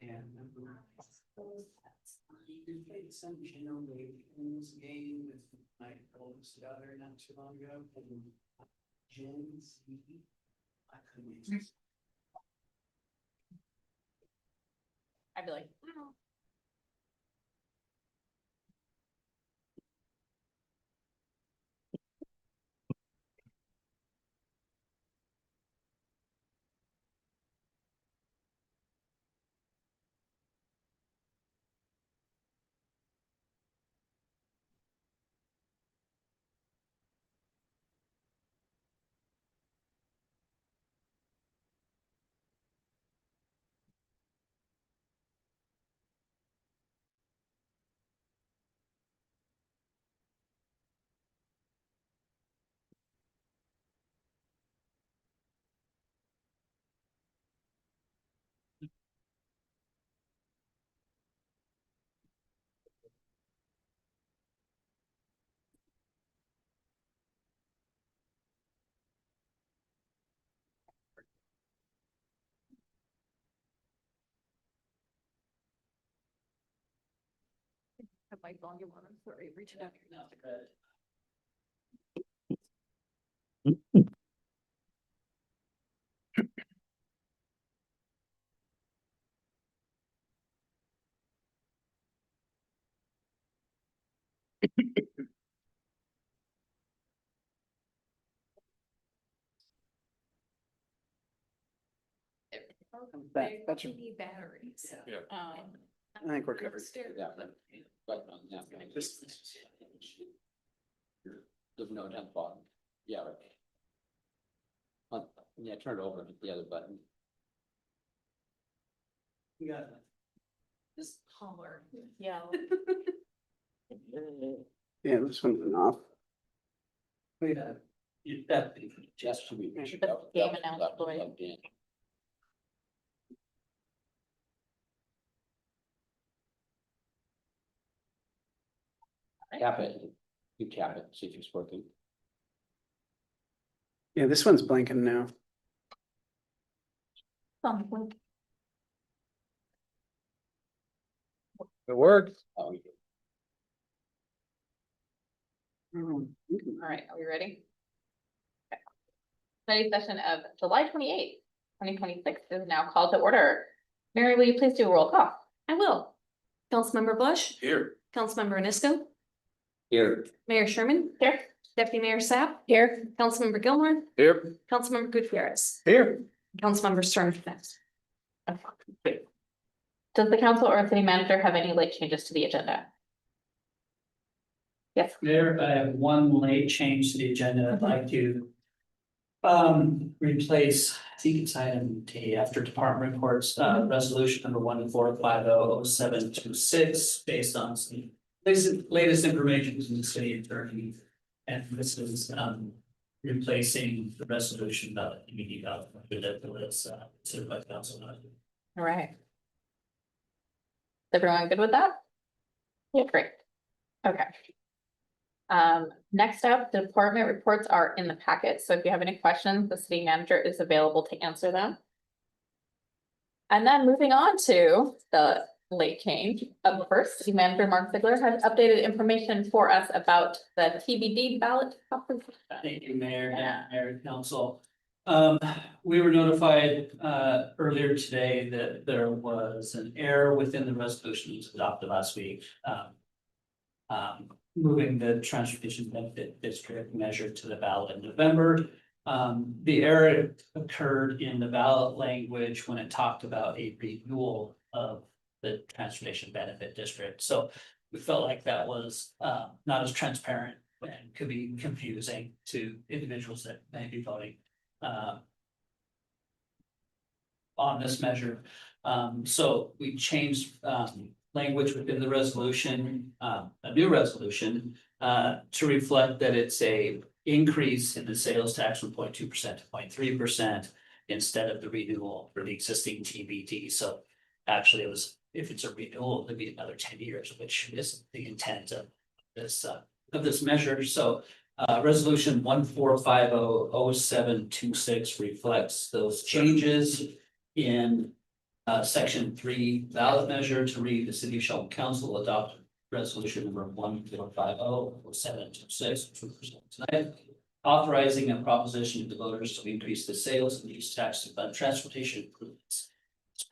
And we played some league in this game with my oldest daughter not too long ago. And Jen's, I couldn't. I'd be like, "Oh." Have my phone, you want to, sorry, reach it out. That's your- Need batteries. Yeah. I think we're covered. Yeah. But, yeah. There's no down bottom. Yeah, right. Yeah, turn it over, hit the other button. We got it. Just holler, yell. Yeah, this one's been off. We got that. Just to be. The game announced boy. Tap it, you tap it, see if it's working. Yeah, this one's blinking now. Something. It worked. Oh, All right, are we ready? Okay. Study session of July 28th, 2026 is now called to order. Mary, will you please do a roll call? I will. Councilmember Bush, Here. Councilmember Nisco, here, Mayor Sherman, Here. Deputy Mayor Sapp. Here. Councilmember Gilmore, Here. Councilmember Gutierrez, Here. Councilmember Stern next. Does the council or city manager have any late changes to the agenda? Yes. There, I have one late change to the agenda. I'd like to replace, I think it's item T after department reports, resolution number 14500726, based on some latest information from the city attorney. And this is replacing the resolution about the community development that was considered by council. All right. Is everyone good with that? Yeah, great. Okay. Next up, the department reports are in the packet, so if you have any questions, the city manager is available to answer them. And then moving on to the late change. First, city manager Mark Ziegler has updated information for us about the TBD ballot. Thank you, Mayor Yeah. and Mayor and Council. We were notified earlier today that there was an error within the resolution that was adopted last week. Moving the transportation benefit district measure to the ballot in November. The error occurred in the ballot language when it talked about a renewal of the transportation benefit district. So we felt like that was not as transparent and could be confusing to individuals that may be voting on this measure. So we changed language within the resolution, a new resolution, to reflect that it's a increase in the sales tax from 0.2% to 0.3% instead of the renewal for the existing TBD. So actually it was, if it's a renewal, it'd be another 10 years, which is the intent of this measure. So resolution 14500726 reflects those changes in section 3 ballot measure to read the city of Shelton Council adopt resolution number 1450726, which we present tonight, authorizing a proposition to the voters to increase the sales and use tax to fund transportation improvements. This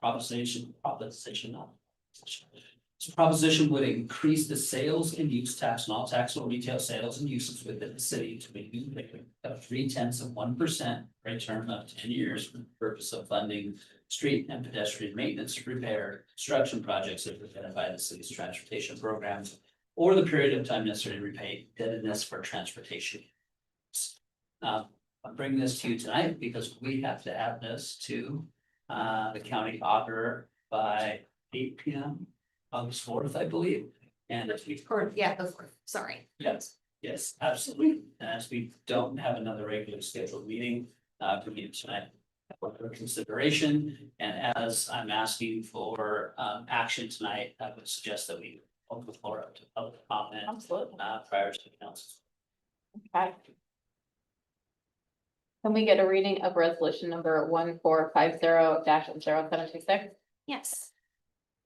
proposition would increase the sales and use tax on all taxable retail sales and uses within the city to a new rate of 0.3% for a term of 10 years for the purpose of funding street and pedestrian maintenance, repair, construction projects that are identified by the city's transportation programs, or the period of time necessary to repay indebtedness for transportation. I'm bringing this to you tonight because we have to add this to the county auditor by 8 p.m. August 4th, I believe. And if we, Or, yeah, the fourth, sorry. yes, absolutely. And as we don't have another regularly scheduled meeting, for me tonight for consideration, and as I'm asking for action tonight, I would suggest that we open the floor up to public comment Absolutely. prior to the council. Okay. Can we get a reading of resolution number 1450-0726? Yes.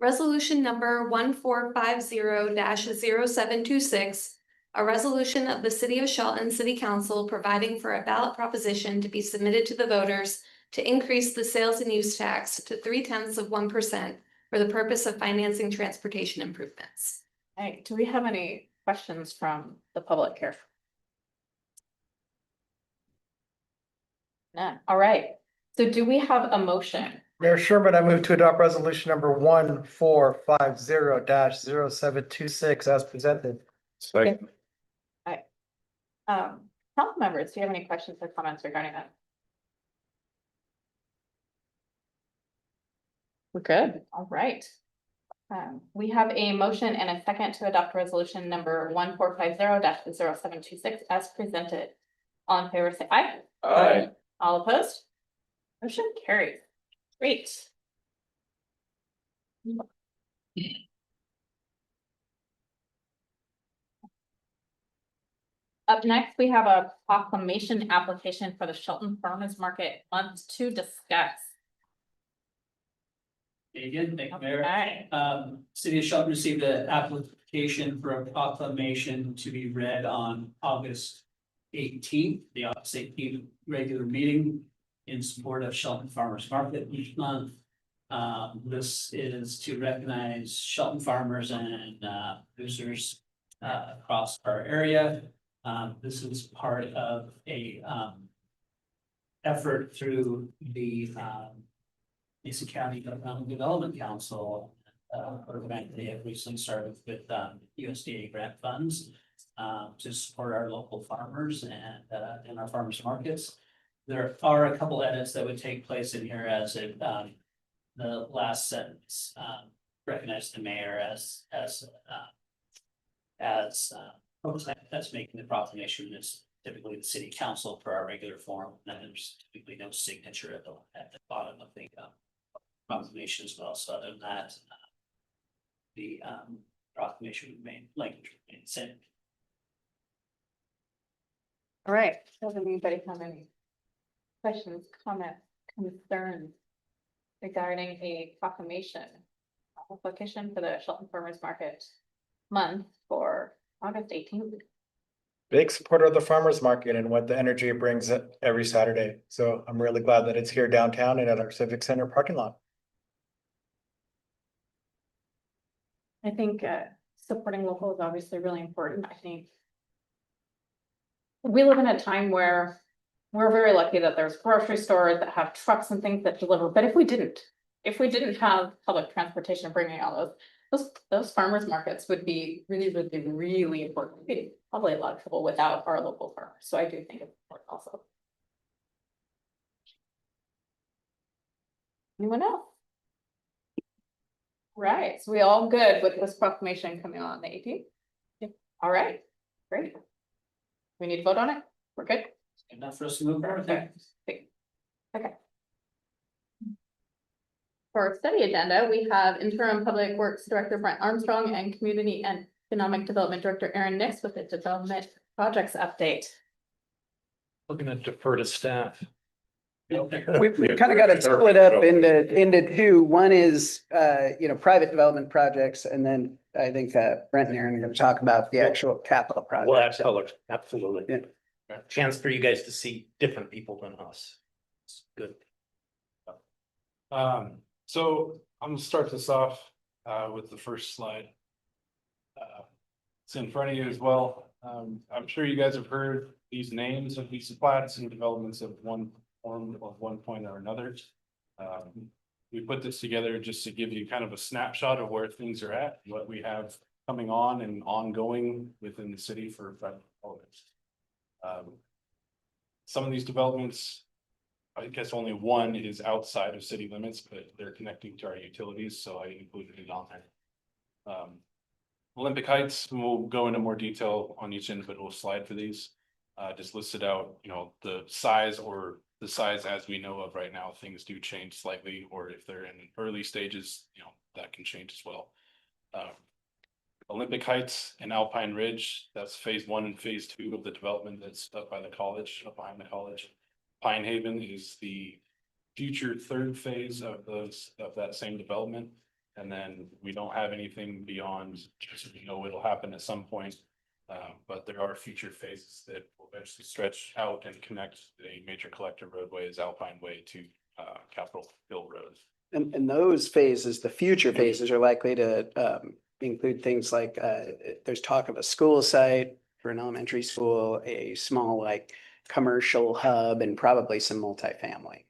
Resolution number 1450-0726. A resolution of the City of Shelton City Council providing for a ballot proposition to be submitted to the voters to increase the sales and use tax to 0.3% for the purpose of financing transportation improvements. Hey, do we have any questions from the public here? None. All right. So do we have a motion? Mayor Sherman, I move to adopt resolution number 1450-0726 as presented. Second. Council members, do you have any questions or comments regarding that? We're good. All right. We have a motion and a second to adopt resolution number 1450-0726 as presented. All in favor, say aye. Aye. All opposed? Motion carries. Great. Up next, we have a proclamation application for the Shelton Farmers Market month to discuss. Again, thank you, Mayor. Okay. City of Shelton received an application for a proclamation to be read on August 18th, the August 18th regular meeting in support of Shelton Farmers Market each month. This is to recognize Shelton farmers and producers across our area. This is part of a effort through the Mason County Economic Development Council. Program they have recently started with USDA grant funds to support our local farmers and our farmers markets. There are a couple edits that would take place in here as it the last sentence recognize the mayor as making the proclamation is typically the city council for our regular form. And there's typically no signature at the bottom of the proclamation as well. So other than that, the proclamation remain language remain the same. All right. Does anybody have any questions, comments, concerns regarding a proclamation application for the Shelton Farmers Market month for August 18th? Big supporter of the farmers market and what the energy it brings every Saturday. So I'm really glad that it's here downtown and at our Civic Center parking lot. I think supporting local is obviously really important. I think we live in a time where we're very lucky that there's grocery stores that have trucks and things that deliver. But if we didn't have public transportation bringing all those farmers markets would be really important. We'd be probably a lot of trouble without our local farmers. So I do think it's important also. Anyone else? Right, so we all good with this proclamation coming on the 18th? Yep. All right, great. We need to vote on it? We're good? Enough for us to move forward there. Okay. For our study agenda, we have interim public works director Brent Armstrong and community and economic development director Aaron Nix with the development projects update. Looking to defer to staff. We've kind of got it split up into two. One is, private development projects, and then I think Brent and Aaron are going to talk about the actual capital Well, project. absolutely. Yeah. Chance for you guys to see different people than us. It's good. So I'm gonna start this off with the first slide. It's in front of you as well. I'm sure you guys have heard these names of these plats and developments of one form of one point or another. We put this together just to give you kind of a snapshot of where things are at, what we have coming on and ongoing within the city for private developments. Some of these developments, I guess only one is outside of city limits, but they're connecting to our utilities, so I included it on there. Olympic Heights, we'll go into more detail on each individual slide for these. Just listed out, the size as we know of right now, things do change slightly, or if they're in early stages, that can change as well. Olympic Heights and Alpine Ridge, that's phase 1 and phase 2 of the development that's up by the college, up behind the college. Pine Haven is the future third phase of that same development. And then we don't have anything beyond, just it'll happen at some point. But there are future phases that will eventually stretch out and connect a major collector roadway as Alpine Way to Capitol Hill Road. And those phases, the future phases, are likely to include things like, there's talk of a school site for an elementary school, a small commercial hub, and probably some multifamily.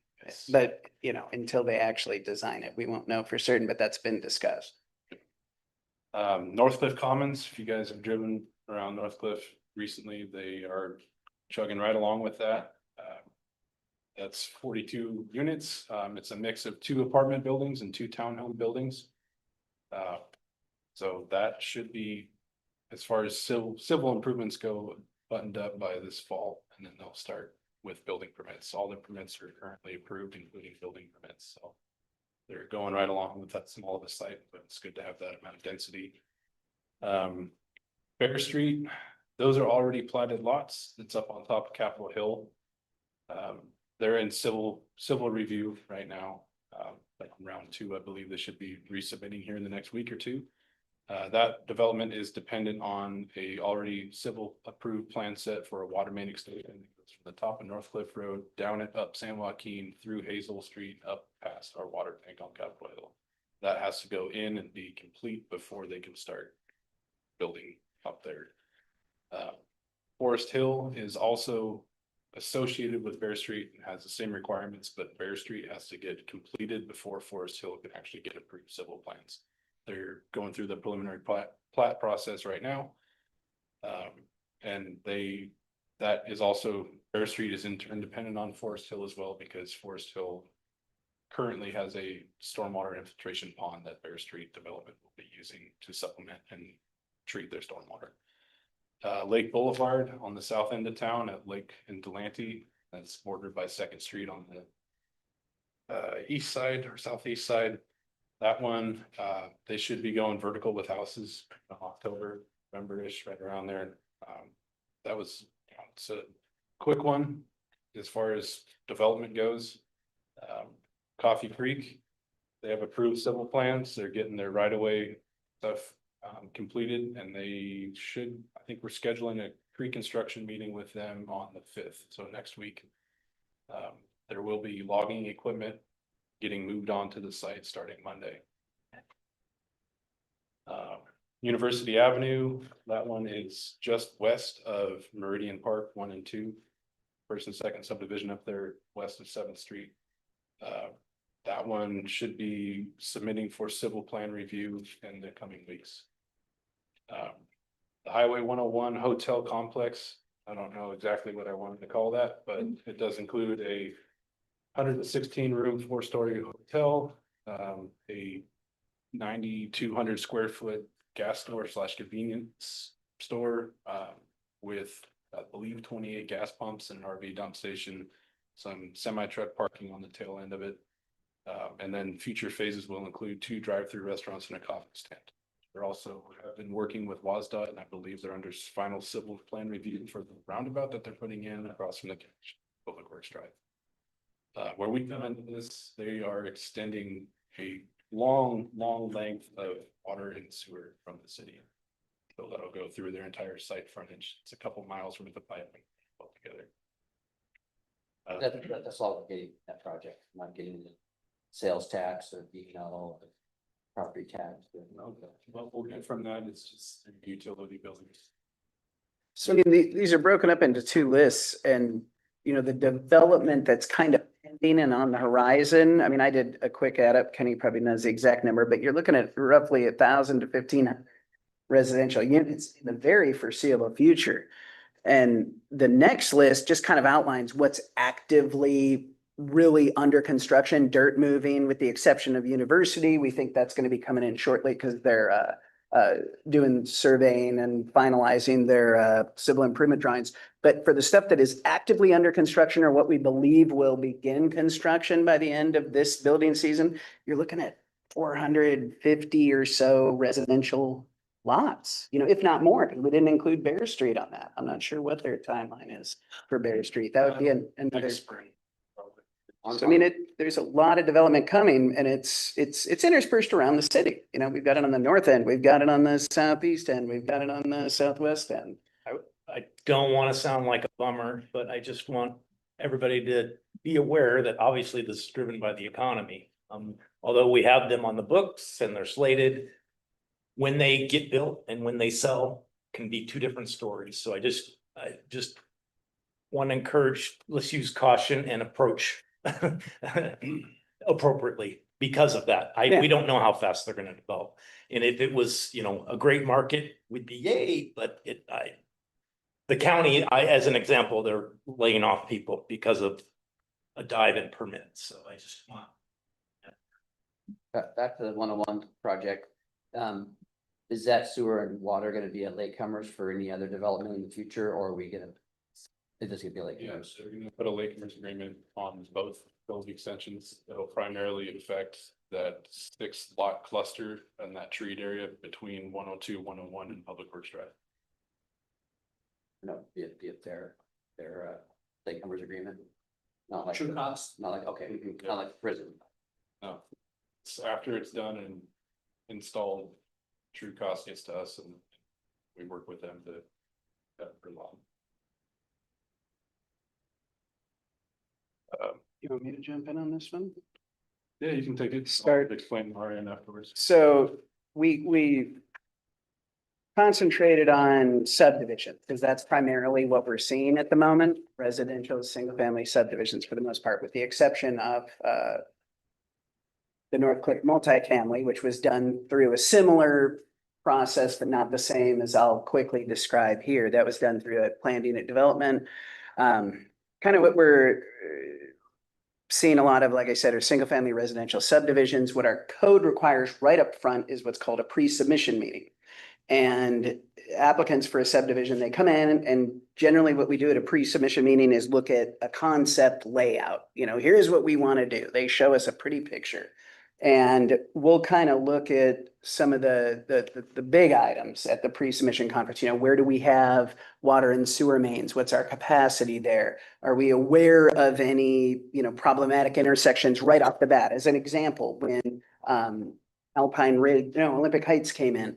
But, until they actually design it, we won't know for certain, but that's been discussed. Northcliffe Commons, if you guys have driven around Northcliffe recently, they are chugging right along with that. That's 42 units. It's a mix of 2 apartment buildings and 2 townhome buildings. So that should be, as far as civil improvements go, buttoned up by this fall, and then they'll start with building permits. All the permits are currently approved, including building permits, so they're going right along with that small of a site, but it's good to have that amount of density. Bear Street, those are already platted lots. It's up on top of Capitol Hill. They're in civil review right now. Like round 2, I believe they should be resubmitting here in the next week or 2. That development is dependent on a already civil approved plan set for a water main extension. It goes from the top of Northcliffe Road, down it up San Joaquin, through Hazel Street, up past our water tank on Capitol Hill. That has to go in and be complete before they can start building up there. Forest Hill is also associated with Bear Street and has the same requirements, but Bear Street has to get completed before Forest Hill can actually get approved civil plans. They're going through the preliminary plat process right now. And that is also, Bear Street is in turn dependent on Forest Hill as well, because Forest Hill currently has a stormwater infiltration pond that Bear Street development will be using to supplement and treat their stormwater. Lake Boulevard on the south end of town at Lake and Delante, that's bordered by 2nd Street on the east side or southeast side. That one, they should be going vertical with houses in October, November-ish, right around there. That was, it's a quick one as far as development goes. Coffee Creek, they have approved civil plans. They're getting their right-of-way stuff completed, and they should, I think we're scheduling a pre-construction meeting with them on the 5th, so next week. There will be logging equipment getting moved onto the site starting Monday. University Avenue, that one is just west of Meridian Park 1 and 2. First and second subdivision up there west of 7th Street. That one should be submitting for civil plan review in the coming weeks. The Highway 101 hotel complex, I don't know exactly what I wanted to call that, but it does include a 116 room, 4-story hotel, a 9,200 square foot gas store / convenience store, with I believe 28 gas pumps and an RV dump station, some semi-truck parking on the tail end of it. And then future phases will include 2 drive-through restaurants and a coffee stand. They're also have been working with WASDOT, and I believe they're under final civil plan review for the roundabout that they're putting in across from the Public Works Drive. Where we come into this, they are extending a long length of water and sewer from the city. So that'll go through their entire site frontage. It's a couple miles from the pipe altogether. That's all we're getting, that project, not getting the sales tax or being out all the property tax. What we'll get from that is just utility buildings. So I mean, these are broken up into two lists and, you know, the development that's kind of pending and on the horizon. I mean, I did a quick add up. Kenny probably knows the exact number, but you're looking at roughly 1,000 to 1,500 residential units in the very foreseeable future. And the next list just kind of outlines what's actively really under construction, dirt moving, with the exception of University. We think that's going to be coming in shortly because they're doing surveying and finalizing their civil improvement drawings. But for the stuff that is actively under construction or what we believe will begin construction by the end of this building season, you're looking at 450 or so residential lots, you know, if not more, because we didn't include Bear Street on that. I'm not sure what their timeline is for Bear Street. That would be another. Next spring. probably. So I mean, there's a lot of development coming and it's interspersed around the city. You know, we've got it on the north end, we've got it on the southeast end, we've got it on the southwest end. I don't want to sound like a bummer, but I just want everybody to be aware that obviously this is driven by the economy. Although we have them on the books and they're slated, when they get built and when they sell can be two different stories. So I just want to encourage, let's use caution and approach appropriately because of that. We don't know how fast they're going to develop. And if it was, you know, a great market, we'd be yay, but the county, as an example, they're laying off people because of a dive in permits. So I just want. Back to the 101 project. Is that sewer and water gonna be at latecomers for any other development in the future, or are we gonna? Is this gonna be like? Yeah, so we're gonna put a latecomers agreement on both those extensions. It'll primarily affect that 6 lot cluster and that treat area between 102, 101 and Public Works Drive. No, be it their latecomers agreement? Not like, True cost. not like, okay, not like prison. No, so after it's done and installed, true cost gets to us and we work with them to for long. You want me to jump in on this one? Yeah, you can take it. Start. Explain Marion afterwards. So we concentrated on subdivision because that's primarily what we're seeing at the moment. Residential, single family subdivisions for the most part, with the exception of the North Cliff multifamily, which was done through a similar process, but not the same as I'll quickly describe here. That was done through a planned unit development. Kind of what we're seeing a lot of, like I said, are single family residential subdivisions. What our code requires right up front is what's called a pre-submission meeting. And applicants for a subdivision, they come in and generally what we do at a pre-submission meeting is look at a concept layout. You know, here's what we want to do. They show us a pretty picture. And we'll kind of look at some of the big items at the pre-submission conference. You know, where do we have water and sewer mains? What's our capacity there? Are we aware of any, you know, problematic intersections right off the bat? As an example, when Alpine Ridge, Olympic Heights came in,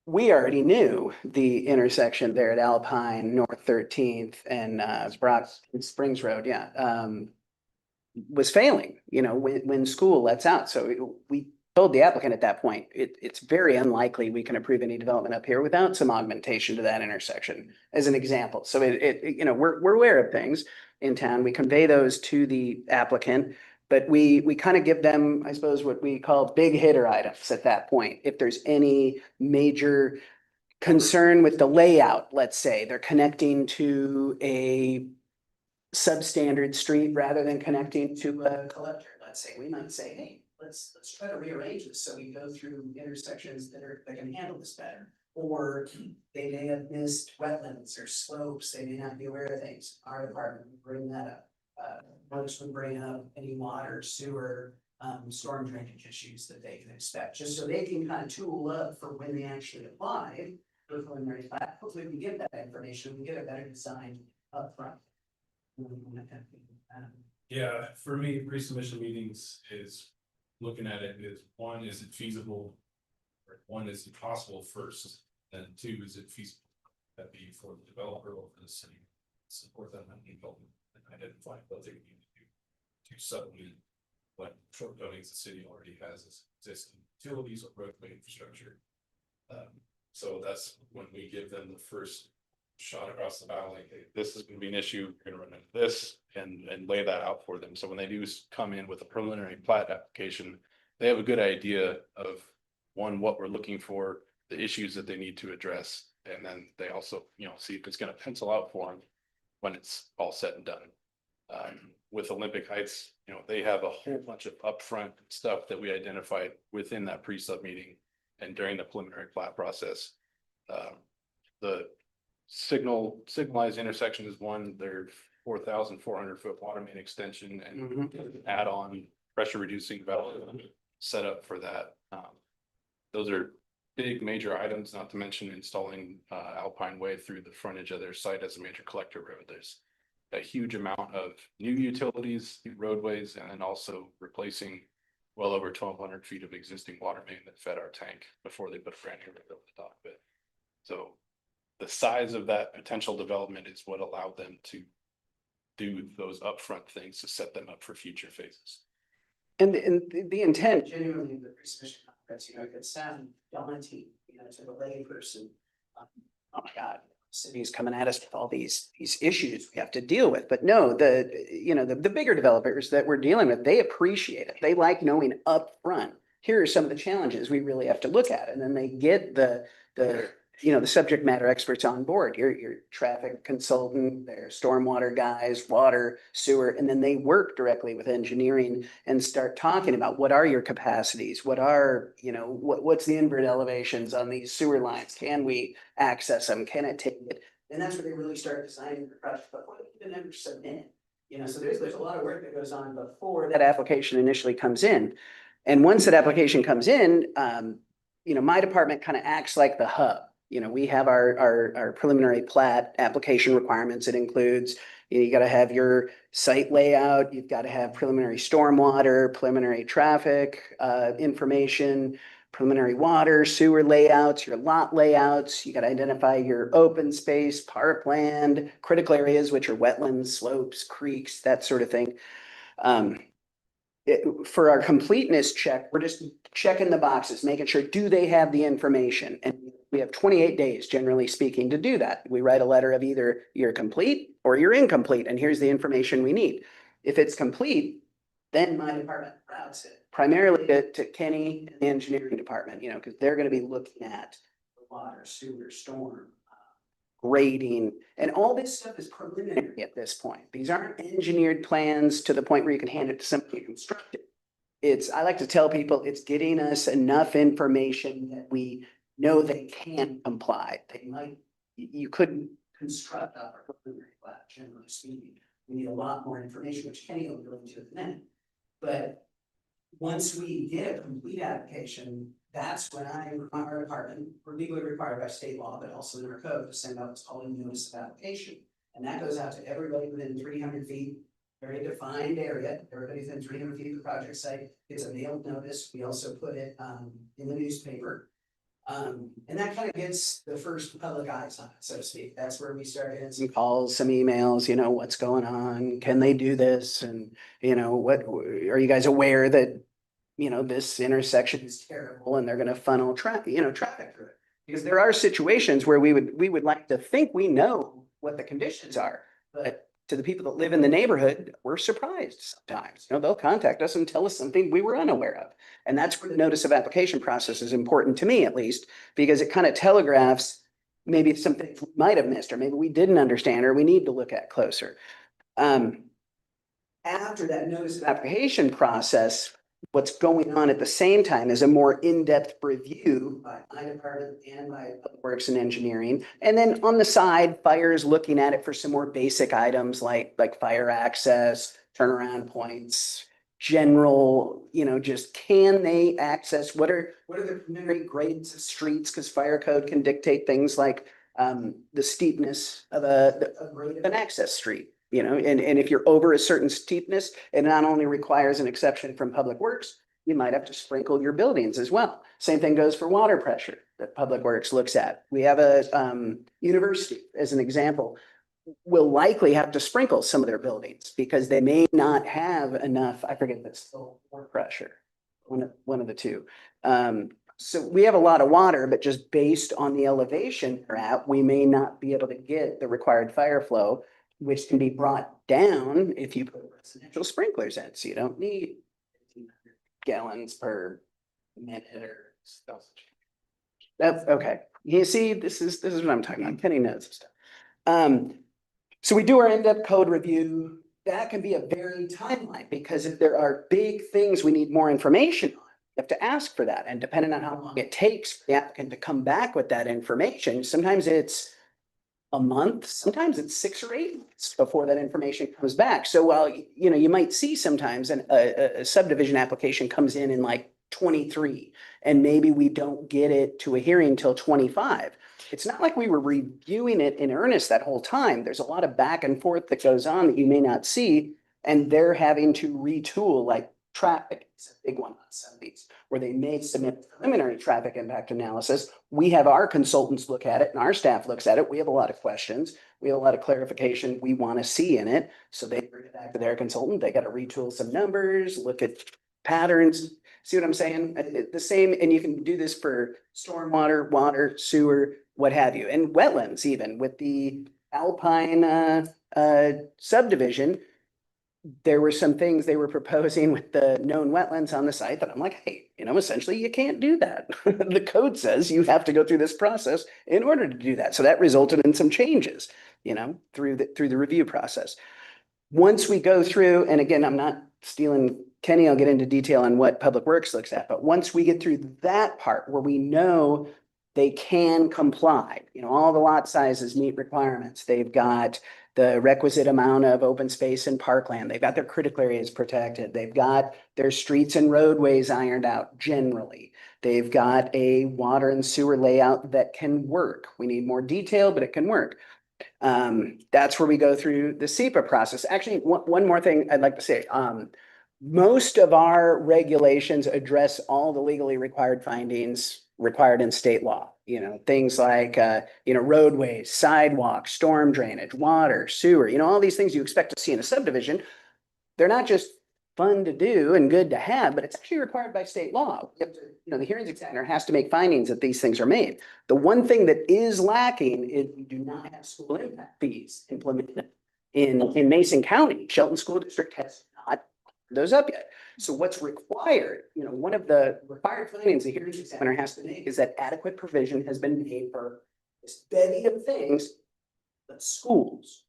we already knew the intersection there at Alpine, North 13th and Brock Springs Road, was failing, you know, when school lets out. So we told the applicant at that point, it's very unlikely we can approve any development up here without some augmentation to that intersection, as an example. So you know, we're aware of things in town. We convey those to the applicant, but we kind of give them, I suppose, what we call big hitter items at that point. If there's any major concern with the layout, let's say they're connecting to a substandard street rather than connecting to a collector, let's say, we might say, hey, let's try to rearrange this so we go through intersections that can handle this better. Or they may have missed wetlands or slopes, they may not be aware of things. Our department would bring that up. Most would bring up any water, sewer, storm drainage issues that they can expect, just so they can kind of tool up for when they actually apply for preliminary plat. Hopefully we get that information, we get a better design up front. Yeah, for me, pre-submission meetings is looking at it is, one, is it feasible? Or one, is it possible first, then two, is it feasible? That be for the developer or for the city, support them and development and identify what they need to do. To supplement what shortcomings the city already has as existing utilities or roadway infrastructure. So that's when we give them the first shot across the bow, like, hey, this is gonna be an issue, you're gonna run into this, and lay that out for them. So when they do come in with a preliminary plat application, they have a good idea of, one, what we're looking for, the issues that they need to address, and then they also, see if it's gonna pencil out for them when it's all said and done. With Olympic Heights, they have a whole bunch of upfront stuff that we identified within that pre-sub meeting and during the preliminary plat process. The signalized intersection is one, their 4,400-foot water main extension and add-on pressure reducing valve set up for that. Those are big major items, not to mention installing Alpine Way through the frontage of their site as a major collector road. There's a huge amount of new utilities, new roadways, and then also replacing well over 1,200 feet of existing water main that fed our tank before they put a brand new road over the top of it. So the size of that potential development is what allowed them to do those upfront things to set them up for future phases. And the intent, Genuinely, the pre-submission conference, it could sound daunting, to the layperson. oh my God, city's coming at us with all these issues we have to deal with. But no, the bigger developers that we're dealing with, they appreciate it. They like knowing upfront, here are some of the challenges we really have to look at. And then they get the subject matter experts on board, your traffic consultant, their stormwater guys, water, sewer, and then they work directly with engineering and start talking about what are your capacities? What are, what's the inward elevations on these sewer lines? Can we access them? Can it take it? And that's where they really start designing the project, but what if you never submit? So there's a lot of work that goes on before that application initially comes in. And once that application comes in, my department kind of acts like the hub. We have our preliminary plat application requirements. It includes, you got to have your site layout, you've got to have preliminary stormwater, preliminary traffic information, preliminary water, sewer layouts, your lot layouts. You got to identify your open space, parkland, critical areas, which are wetlands, slopes, creeks, that sort of thing. For our completeness check, we're just checking the boxes, making sure, do they have the information? And we have 28 days, generally speaking, to do that. We write a letter of either you're complete or you're incomplete, and here's the information we need. If it's complete, then my department routes it primarily to Kenny and the engineering department, because they're going to be looking at the water, sewer, storm, grading, and all this stuff is preliminary at this point. These aren't engineered plans to the point where you can hand it to somebody to construct it. I like to tell people, it's getting us enough information that we know they can comply. You couldn't construct a preliminary plat, generally speaking. We need a lot more information, which Kenny will go into in a minute. But once we get a complete application, that's when our department, we're legally required by state law, but also in our code, to send out what's called a notice of application. And that goes out to everybody within 300 feet, very defined area. Everybody within 300 feet of the project site gets a mailed notice. We also put it in the newspaper. And that kind of gets the first public eyes on it, so to speak. That's where we started. Some calls, some emails, what's going on? Can they do this? And, what are you guys aware that, this intersection is terrible and they're going to funnel traffic through it? Because there are situations where we would like to think we know what the conditions are, but to the people that live in the neighborhood, we're surprised sometimes. They'll contact us and tell us something we were unaware of. And that's where the notice of application process is important to me, at least, because it kind of telegraphs maybe some things we might have missed, or maybe we didn't understand, or we need to look at closer. After that notice of application process, what's going on at the same time is a more in-depth review by my department and by Public Works and Engineering. And then on the side, fire's looking at it for some more basic items like fire access, turnaround points, general, just can they access, what are the preliminary grades of streets? Because fire code can dictate things like the steepness of a grade of an access street. You know, and if you're over a certain steepness, it not only requires an exception from Public Works, you might have to sprinkle your buildings as well. Same thing goes for water pressure that Public Works looks at. We have a university, as an example, will likely have to sprinkle some of their buildings because they may not have enough, I forget this, water pressure, one of the two. So we have a lot of water, but just based on the elevation we're at, we may not be able to get the required fire flow, which can be brought down if you put residential sprinklers in. So you don't need 1,500 gallons per minute or stuff. That's okay. You see, this is what I'm talking about. Kenny knows stuff. So we do our in-depth code review. That can be a very timeline because if there are big things we need more information on, you have to ask for that. And depending on how long it takes for the applicant to come back with that information, sometimes it's a month, sometimes it's 6 or 8 months before that information comes back. So while, you know, you might see sometimes a subdivision application comes in like 23, and maybe we don't get it to a hearing till 25. It's not like we were reviewing it in earnest that whole time. There's a lot of back and forth that goes on that you may not see, and they're having to retool, like traffic is a big one on some of these, where they may submit preliminary traffic impact analysis. We have our consultants look at it and our staff looks at it. We have a lot of questions. We have a lot of clarification we want to see in it. So they bring it back to their consultant. They got to retool some numbers, look at patterns. See what I'm saying? The same, and you can do this for stormwater, water, sewer, what have you, and wetlands even. With the Alpine subdivision, there were some things they were proposing with the known wetlands on the site that I'm like, hey, you know, essentially you can't do that. The code says you have to go through this process in order to do that. So that resulted in some changes, you know, through the review process. Once we go through, and again, I'm not stealing Kenny, I'll get into detail on what Public Works looks at, but once we get through that part where we know they can comply, you know, all the lot sizes meet requirements, they've got the requisite amount of open space and parkland, they've got their critical areas protected, they've got their streets and roadways ironed out generally, they've got a water and sewer layout that can work. We need more detail, but it can work. That's where we go through the SEPA process. Actually, one more thing I'd like to say. Most of our regulations address all the legally required findings required in state law. You know, things like, you know, roadways, sidewalks, storm drainage, water, sewer, you know, all these things you expect to see in a subdivision. They're not just fun to do and good to have, but it's actually required by state law. You have to, you know, the hearings examiner has to make findings that these things are made. The one thing that is lacking is we do not have school impact fees implemented in Mason County. Shelton School District has not put those up yet. So what's required, you know, one of the required findings the hearings examiner has to make is that adequate provision has been made for this bevy of things. But schools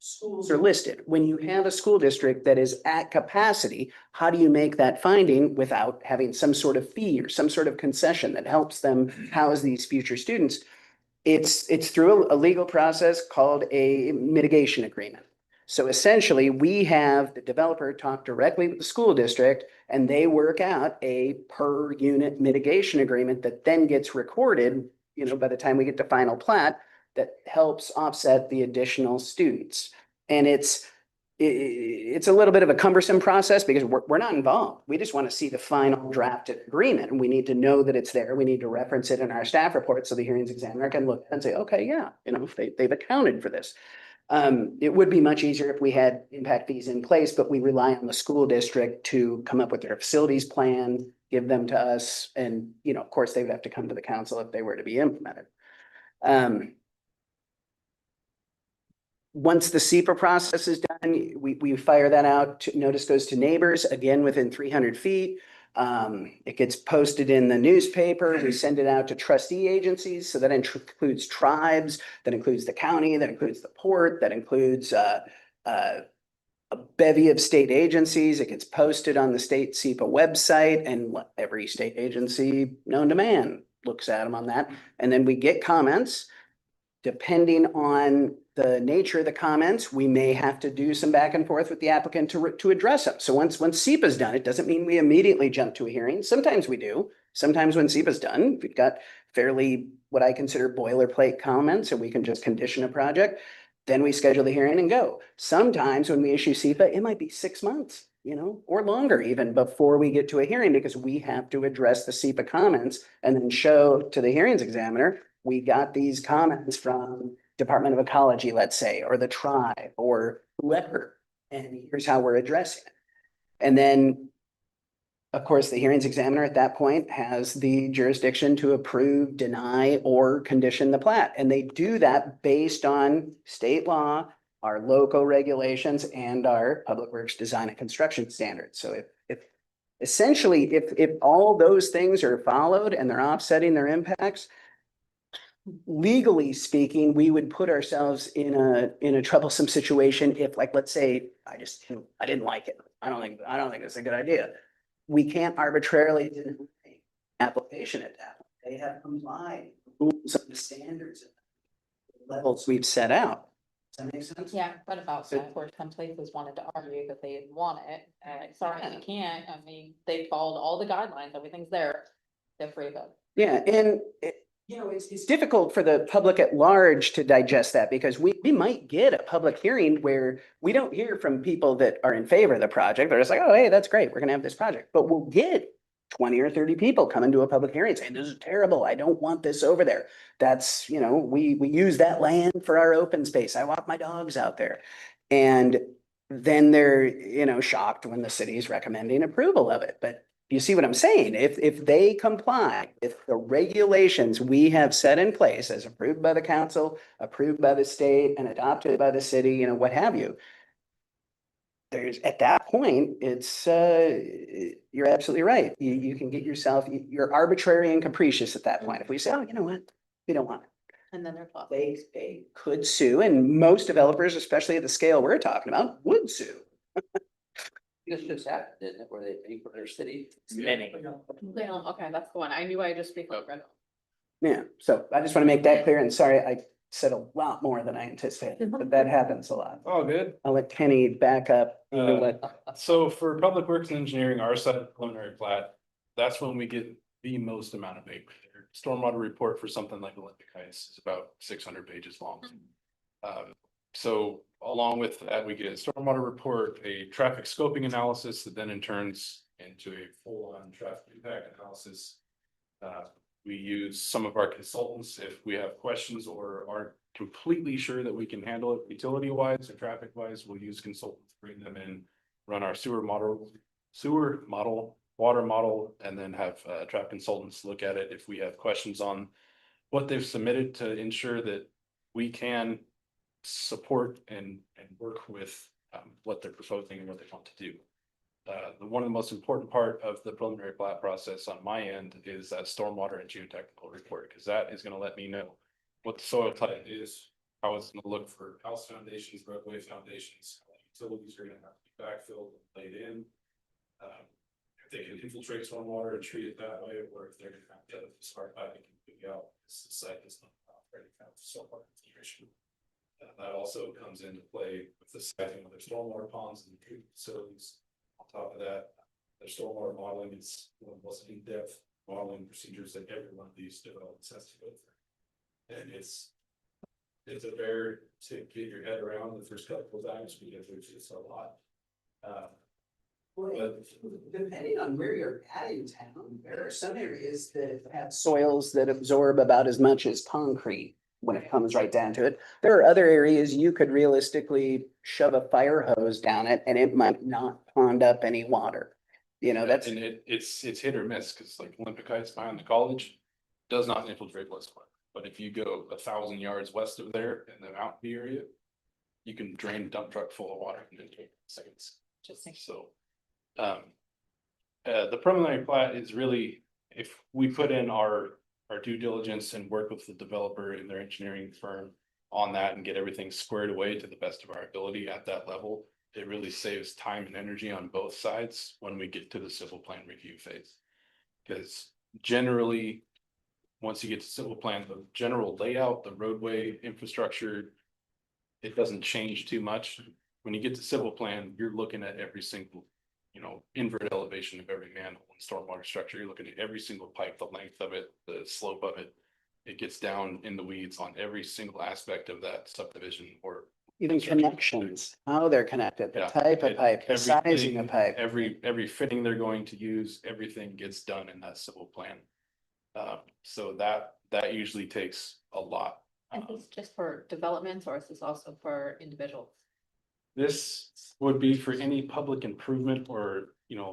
are listed. When you have a school district that is at capacity, how do you make that finding without having some sort of fee or some sort of concession that helps them house these future students? It's through a legal process called a mitigation agreement. So essentially, we have the developer talk directly with the school district and they work out a per unit mitigation agreement that then gets recorded, you know, by the time we get to final plat, that helps offset the additional students. And it's a little bit of a cumbersome process because we're not involved. We just want to see the final drafted agreement and we need to know that it's there. We need to reference it in our staff report so the hearings examiner can look and say, okay, yeah, you know, they've accounted for this. It would be much easier if we had impact fees in place, but we rely on the school district to come up with their facilities plan, give them to us. And, you know, of course, they would have to come to the council if they were to be implemented. Once the SEPA process is done, we fire that out. Notice goes to neighbors, again, within 300 feet. It gets posted in the newspaper. We send it out to trustee agencies. So that includes tribes, that includes the county, that includes the port, that includes a bevy of state agencies. It gets posted on the state SEPA website and every state agency known to man looks at them on that. And then we get comments. Depending on the nature of the comments, we may have to do some back and forth with the applicant to address them. So once SEPA is done, it doesn't mean we immediately jump to a hearing. Sometimes we do. Sometimes when SEPA is done, we've got fairly what I consider boilerplate comments and we can just condition a project. Then we schedule the hearing and go. Sometimes when we issue SEPA, it might be 6 months, or longer even before we get to a hearing because we have to address the SEPA comments and then show to the hearings examiner, we got these comments from Department of Ecology, let's say, or the tribe or whoever, and here's how we're addressing it. And then, of course, the hearings examiner at that point has the jurisdiction to approve, deny, or condition the plat. And they do that based on state law, our local regulations, and our public works design and construction standards. So if essentially, if all those things are followed and they're offsetting their impacts, legally speaking, we would put ourselves in a troublesome situation if, like, let's say, I didn't like it. I don't think it's a good idea. We can't arbitrarily deny application at that. They have complied with rules and the standards and levels we've set out. Does that make sense? Yeah, but about that, where some places wanted to argue that they didn't want it, and like, sorry, you can't, I mean, they followed all the guidelines, everything's there. They're free to vote. Yeah, and it's difficult for the public at large to digest that because we might get a public hearing where we don't hear from people that are in favor of the project. They're just like, oh, hey, that's great. We're gonna have this project. But we'll get 20 or 30 people coming to a public hearing saying, this is terrible. I don't want this over there. That's, we use that land for our open space. I walk my dogs out there. And then they're, shocked when the city is recommending approval of it. But you see what I'm saying? If they comply with the regulations we have set in place as approved by the council, approved by the state, and adopted by the city, what have you. At that point, it's, you're absolutely right. You can get yourself, you're arbitrary and capricious at that point. If we say, oh, you know what? We don't want it. And then they're caught. They could sue, and most developers, especially at the scale we're talking about, would sue. This just happened, didn't it, where they pay for their city? Many. Yeah, okay, that's the one, I knew I just briefly read it. Yeah, so I just want to make that clear, and sorry, I said a lot more than I anticipated, but that happens a lot. Oh, good. I'll let Kenny back up. So for Public Works and Engineering, our side of the preliminary plat, that's when we get the most amount of paper. Stormwater report for something like Olympic Heights is about 600 pages long. So along with that, we get a stormwater report, a traffic scoping analysis that then in turns into a full-on traffic impact analysis. We use some of our consultants if we have questions or aren't completely sure that we can handle it utility wise or traffic wise. We'll use consultants, bring them in, run our sewer model, water model, and then have traffic consultants look at it if we have questions on what they've submitted to ensure that we can support and work with what they're proposing and what they want to do. One of the most important part of the preliminary plat process on my end is that stormwater and geotechnical report, because that is going to let me know what the soil type is, how it's going to look for house foundations, roadway foundations, how utilities are going to have to be backfilled and laid in. If they can infiltrate stormwater and treat it that way, or if they're going to have to start piping and moving out, because the site is not ready to have stormwater infiltration. That also comes into play with the siting of their stormwater ponds and treatment facilities. On top of that, their stormwater modeling is one of the most in-depth modeling procedures that every one of these developments has to go through. And it's a bear to get your head around the first couple of times because there's just a lot. But depending on where you're at in town, there are some areas that have soils that absorb about as much as concrete when it comes right down to it. There are other areas you could realistically shove a fire hose down it and it might not pond up any water. That's. And it's hit or miss, because like Olympic Heights behind the college does not infiltrate westward. But if you go 1,000 yards west of there in the mountain view area, you can drain a dump truck full of water in 10 seconds. Interesting. So the preliminary plat is really, if we put in our due diligence and work with the developer and their engineering firm on that and get everything squared away to the best of our ability at that level, it really saves time and energy on both sides when we get to the civil plan review phase. Because generally, once you get to civil plan, the general layout, the roadway infrastructure, it doesn't change too much. When you get to civil plan, you're looking at every single, invert elevation of every manhole and stormwater structure. You're looking at every single pipe, the length of it, the slope of it. it gets down in the weeds on every single aspect of that subdivision or. Even construction. connections, how they're connected, the Yeah, type of it- pipe, the sizing of everything- pipe. Every fitting they're going to use, everything gets done in that civil plan. So that usually takes a lot. And this is just for developments, or is this also for individuals? This would be for any public improvement or,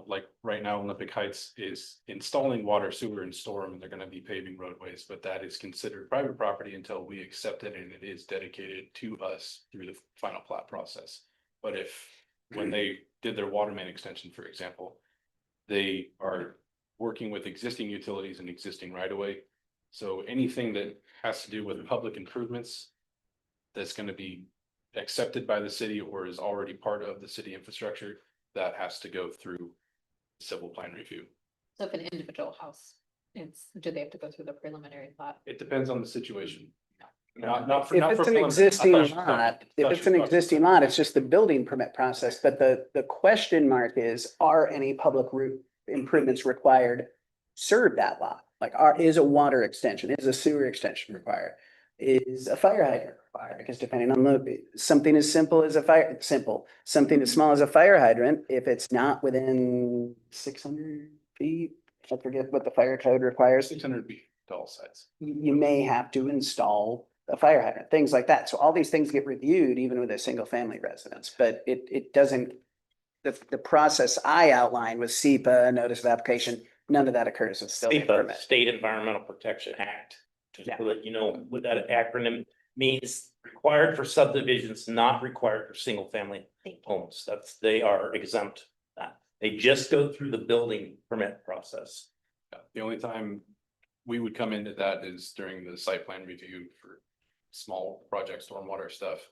like right now Olympic Heights is installing water, sewer and storm, and they're gonna be paving roadways, but that is considered private property until we accept it and it is dedicated to us through the final plat process. But when they did their water main extension, for example, they are working with existing utilities and existing right of way. So anything that has to do with public improvements that's gonna be accepted by the city or is already part of the city infrastructure, that has to go through civil plan review. So if an individual house, do they have to go through the preliminary plat? It depends on the situation. If it's an existing lot, it's just the building permit process, but the question mark is, are any public route improvements required? to Serve that lot, like is a water extension, is a sewer extension required? Is a fire hydrant required? Because depending on something as simple as something as small as a fire hydrant, if it's not within 600 feet, I forget what the fire code requires. 600 feet to all sides. You may have to install a fire hydrant, things like that. So all these things get reviewed even with a single family residence, but it doesn't. The process I outlined with SEPA, notice of application, none of that occurs with building SEPA, permit. State Environmental Protection Act. Just Yeah. so that you know what that acronym means, required for subdivisions, not required for single family homes. They are exempt. That they just go through the building permit process. Yeah, the only time we would come into that is during the site plan review for small project stormwater stuff.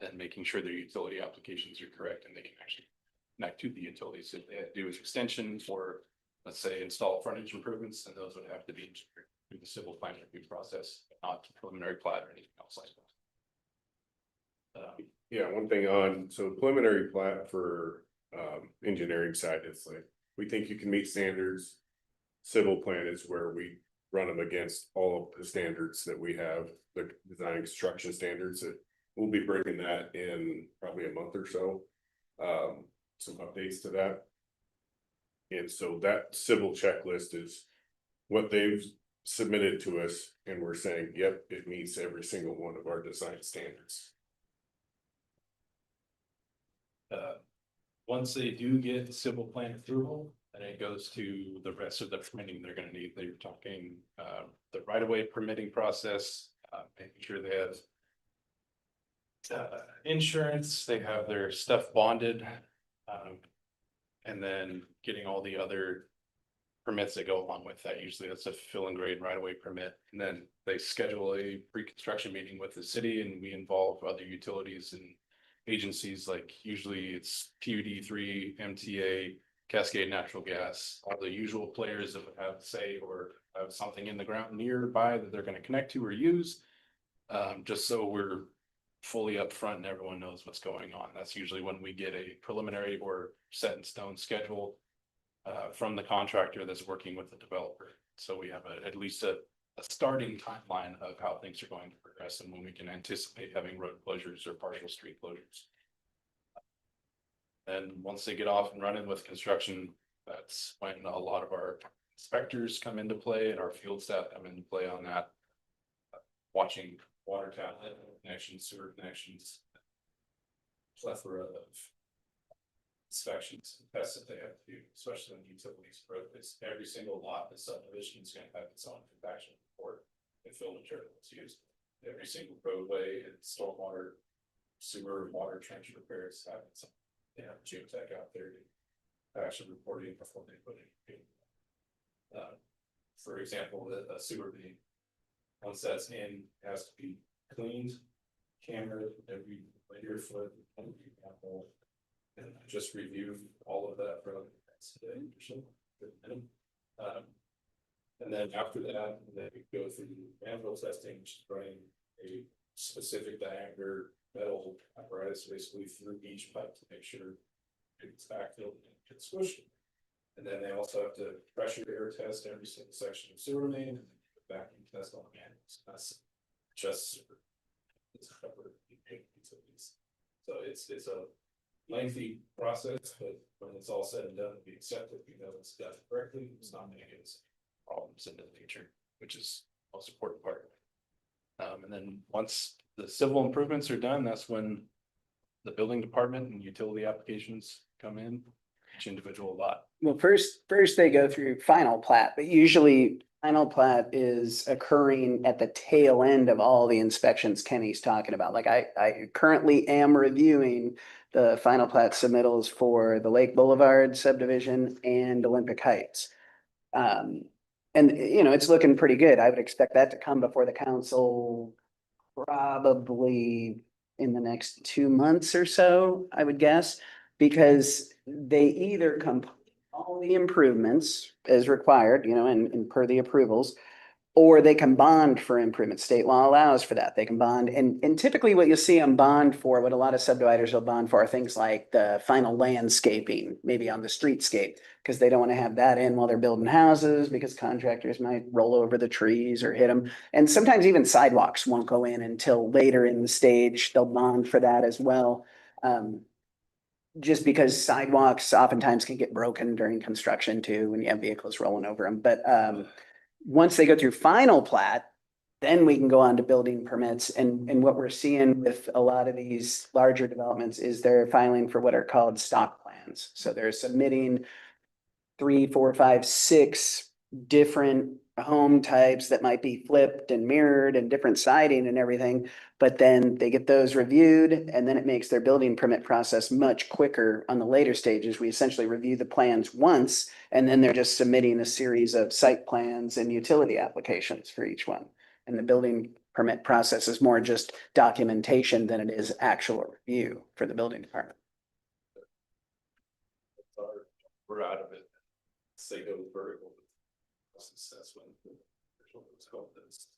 And making sure their utility applications are correct and they can actually connect to the utilities. If they do an extension or, let's say, install frontage improvements, then those would have to be engineered through the civil plan review process, not preliminary plat or anything else like that. Yeah, one thing on, so preliminary plat for engineering side, it's like, we think you can meet standards. Civil plan is where we run them against all of the standards that we have, the design and construction standards that we'll be bringing that in probably a month or so. Some updates to that. And so that civil checklist is what they've submitted to us, and we're saying, yep, it meets every single one of our design standards. Once they do get civil plan approval, then it goes to the rest of the permitting they're gonna need. They're talking, the right of way permitting process, making sure they have insurance, they have their stuff bonded, and then getting all the other permits that go along with that. Usually that's a fill and grade right of way permit. And then they schedule a pre-construction meeting with the city and we involve other utilities and agencies, like usually it's PUD3, MTA, Cascade Natural Gas, all the usual players that would have say or have something in the ground nearby that they're gonna connect to or use. Just so we're fully upfront and everyone knows what's going on. That's usually when we get a preliminary or set in stone schedule from the contractor that's working with the developer. So we have at least a starting timeline of how things are going to progress and when we can anticipate having road closures or partial street closures. And once they get off and running with construction, that's when a lot of our inspectors come into play and our field staff come into play on that. Watching water tap connections, sewer connections. Plethora of inspections and tests that they have to do, especially in utilities, because every single lot, the subdivision is gonna have its own compaction report and fill material that's used. Every single roadway and stormwater, sewer, water trench repairs have its own. They have geotech out there to actually reporting before they put it. For example, a sewer main, once that's in, it has to be cleaned, cambered every linear foot. And I just reviewed all of that for today. And then after that, they go through manual testing, which is running a specific diameter metal apparatus basically through each pipe to make sure it's backfilled and it's squished. And then they also have to pressure air test every single section of sewer main, and vacuum test on manuals, that's just. It's covered in big utilities. So it's a lengthy process, but when it's all said and done, we accept it, we know it's done correctly, it's not gonna give us problems in the future, which is the most important part. And then once the civil improvements are done, that's when the building department and utility applications come in, each individual lot. Well, first they go through final plat, but usually final plat is occurring at the tail end of all the inspections Kenny's talking about. Like I currently am reviewing the final plat submittals for the Lake Boulevard subdivision and Olympic Heights. And you know, it's looking pretty good. I would expect that to come before the council probably in the next 2 months or so, I would guess, because they either complete all the improvements as required, you know, and per the approvals, or they can bond for improvements. State law allows for that. They can bond. And typically what you'll see them bond for, what a lot of subdividers will bond for are things like the final landscaping, maybe on the streetscape, because they don't want to have that in while they're building houses, because contractors might roll over the trees or hit them. And sometimes even sidewalks won't go in until later in the stage. They'll bond for that as well. Just because sidewalks oftentimes can get broken during construction too, when you have vehicles rolling over them. But once they go through final plat, then we can go on to building permits. And what we're seeing with a lot of these larger developments is they're filing for what are called stock plans. So they're submitting 3, 4, 5, 6 different home types that might be flipped and mirrored and different siding and everything. But then they get those reviewed, and then it makes their building permit process much quicker on the later stages. We essentially review the plans once, and then they're just submitting a series of site plans and utility applications for each one. And the building permit process is more just documentation than it is actual review for the building department. We're out of it. Say go vertical. That's when it's called this.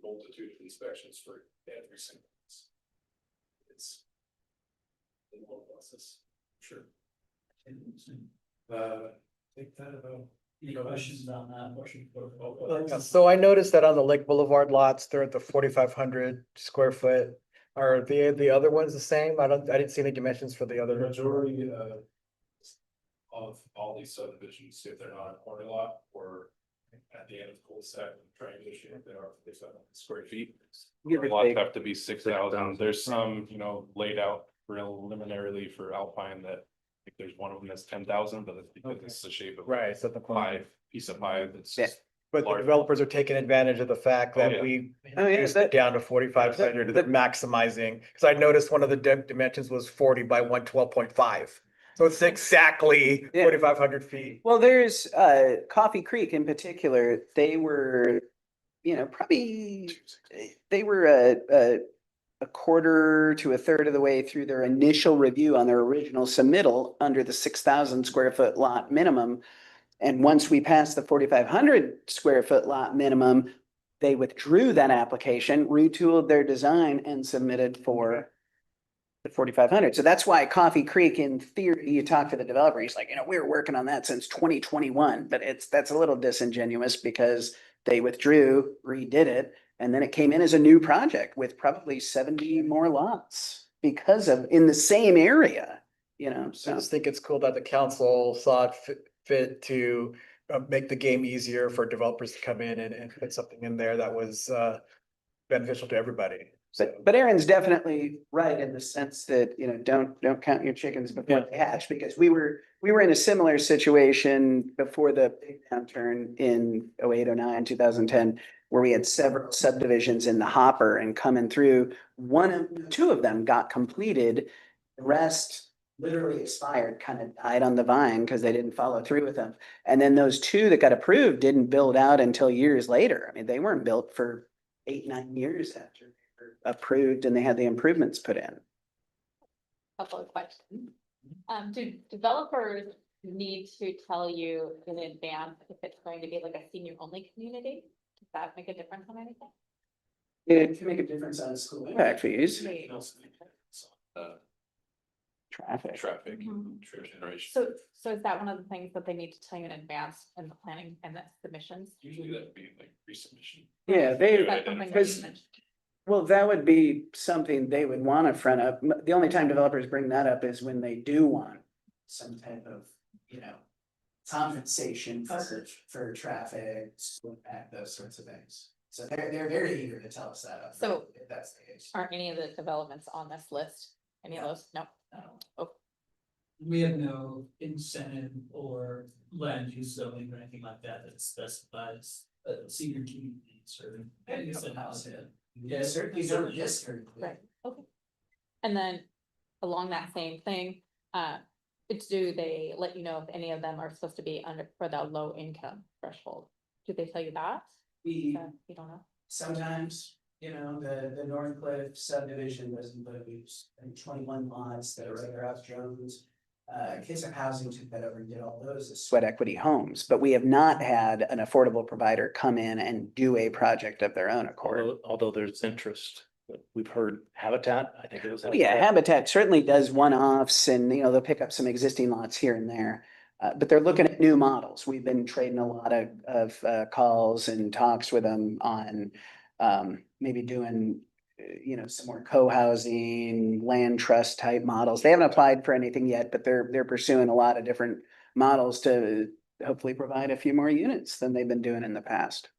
Multitude of inspections for every single. It's. The whole process, sure. Take that about. Any questions on that portion? So I noticed that on the Lake Boulevard lots, they're at the 4,500 square foot. Are the other ones the same? I didn't see any dimensions for the The other. majority of all these subdivisions, if they're not a corner lot or at the end of cul-de-sac triangulation, they are 6,000 square feet. Give or Lots take. have to be 6,000. There's some, you know, laid out preliminarily for Alpine that I think there's one of them that's 10,000, but it's because it's the shape of Right, so the pie, piece of pie that's Yeah. just. But the large. developers are taking advantage of the fact Oh, that yeah. we Oh, yeah, reduced that- it down to 4,500, they're maximizing. Cause I noticed one of the dimensions was 40 by 112.5. So it's exactly Yeah. 4,500 feet. Well, there's Coffee Creek in particular, they were, you know, probably, they were a quarter to a third of the way through their initial review on their original submittal under the 6,000 square foot lot minimum. And once we passed the 4,500 square foot lot minimum, they withdrew that application, retooled their design and submitted for the 4,500. So that's why Coffee Creek, in theory, you talk to the developer, he's like, you know, we were working on that since 2021, but that's a little disingenuous because they withdrew, redid it, and then it came in as a new project with probably 70 more lots because of, in the same area, you know, I so. just think it's cool that the council saw it fit to make the game easier for developers to come in and put something in there that was beneficial to everybody. So, But Aaron's definitely right in the sense that, you know, don't count your chickens before they hatch, because we were in a similar situation before the big downturn in 08, 09, 2010, where we had several subdivisions in the hopper and coming through. Two of them got completed. The rest literally expired, kind of died on the vine because they didn't follow through with them. And then those two that got approved didn't build out until years later. I mean, they weren't built for 8, 9 years after they were approved and they had the improvements put in. Couple of questions. Do developers need to tell you in advance if it's going to be like a senior only community? Does that make a difference on anything? It can make a difference on school impact fees, traffic. Traffic, Mhm. generation. So is that one of the things that they need to tell you in advance in the planning and the submissions? Usually that'd be like pre-submission. Yeah, Is they, that something that because you mentioned? well, that would be something they would want to front up. The only time developers bring that up is when they do want some type of, compensation for traffic, school impact, those sorts of things. So they're very eager to tell us that up front, So- if that's the case. Aren't any of the developments on this list? Any of those? No. We have no incentive or land use zoning or anything like that that specifies senior communities or. And some housing. Yeah, certainly don't disagree. Right, okay. And then along that same thing, do they let you know if any of them are supposed to be under for the low income threshold? Do they tell you that? We, You don't know? sometimes, the North Cliff subdivision doesn't lose, and 21 lots that are right around Jones. Kids of Housing took that over and did all those as sweat equity homes, but we have not had an affordable provider come in and do a project of their own accord. Although there's interest, we've heard Habitat, I think it was. Yeah, Habitat certainly does one-offs and, they'll pick up some existing lots here and there. But they're looking at new models. We've been trading a lot of calls and talks with them on maybe doing, some more co-housing, land trust type models. They haven't applied for anything yet, but they're pursuing a lot of different models to hopefully provide a few more units than they've been doing in the past.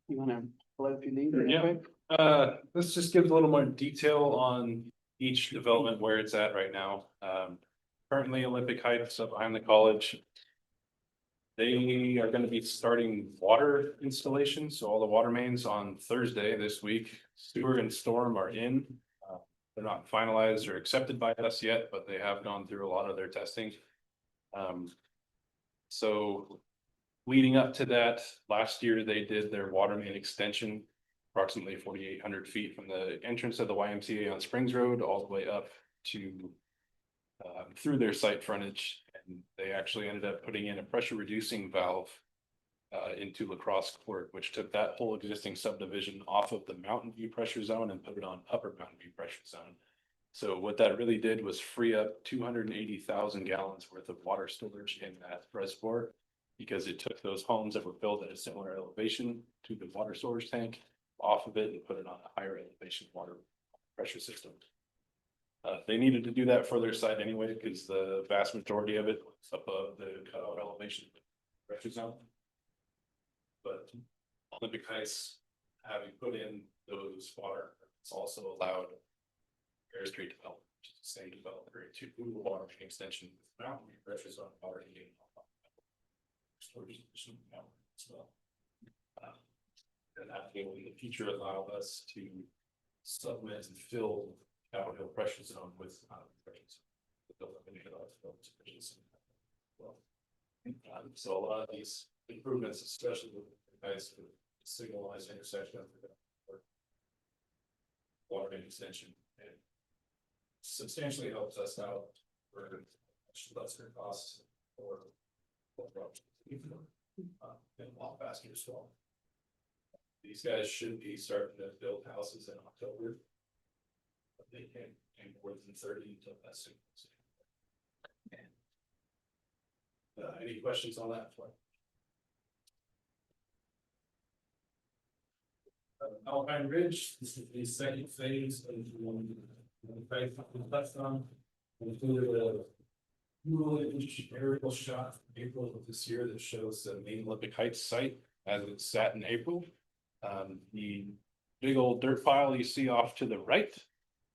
You wanna blow through these real Yeah. quick? This just gives a little more detail on each development where it's at right now. Currently Olympic Heights up behind the college. They are gonna be starting water installation, so all the water mains on Thursday this week. Sewer and Storm are in. They're not finalized or accepted by us yet, but they have gone through a lot of their testing. So leading up to that, last year they did their water main extension. Approximately 4,800 feet from the entrance of the YMCA on Springs Road all the way up to through their site frontage, and they actually ended up putting in a pressure reducing valve into Lacrosse Court, which took that whole existing subdivision off of the Mountain View pressure zone and put it on Upper Mountain View pressure zone. So what that really did was free up 280,000 gallons worth of water storage in that reservoir, because it took those homes that were built at a similar elevation to the water storage tank off of it and put it on a higher elevation water pressure system. They needed to do that for their site anyway, because the vast majority of it was above the cutoff elevation pressure zone. But Olympic Heights, having put in those water, it's also allowed Bear Street development, which is the same developer, to do a water main extension with mountain view pressure zone water heating. Storage solution as well. And that will in the future allow us to supplement and fill Capitol Hill pressure zone with pressure zone. Well, so a lot of these improvements, especially with guys with signalized intersection of the water main extension, and substantially helps us out for much lesser costs or and a lot faster as well. These guys should be starting to build houses in October. But they can't pay more than 30 until that's soon. Any questions on that? Alpine Ridge, this is the second phase of the platform. Included a aerial shot from April of this year that shows the main Olympic Heights site as it sat in April. The big old dirt pile you see off to the right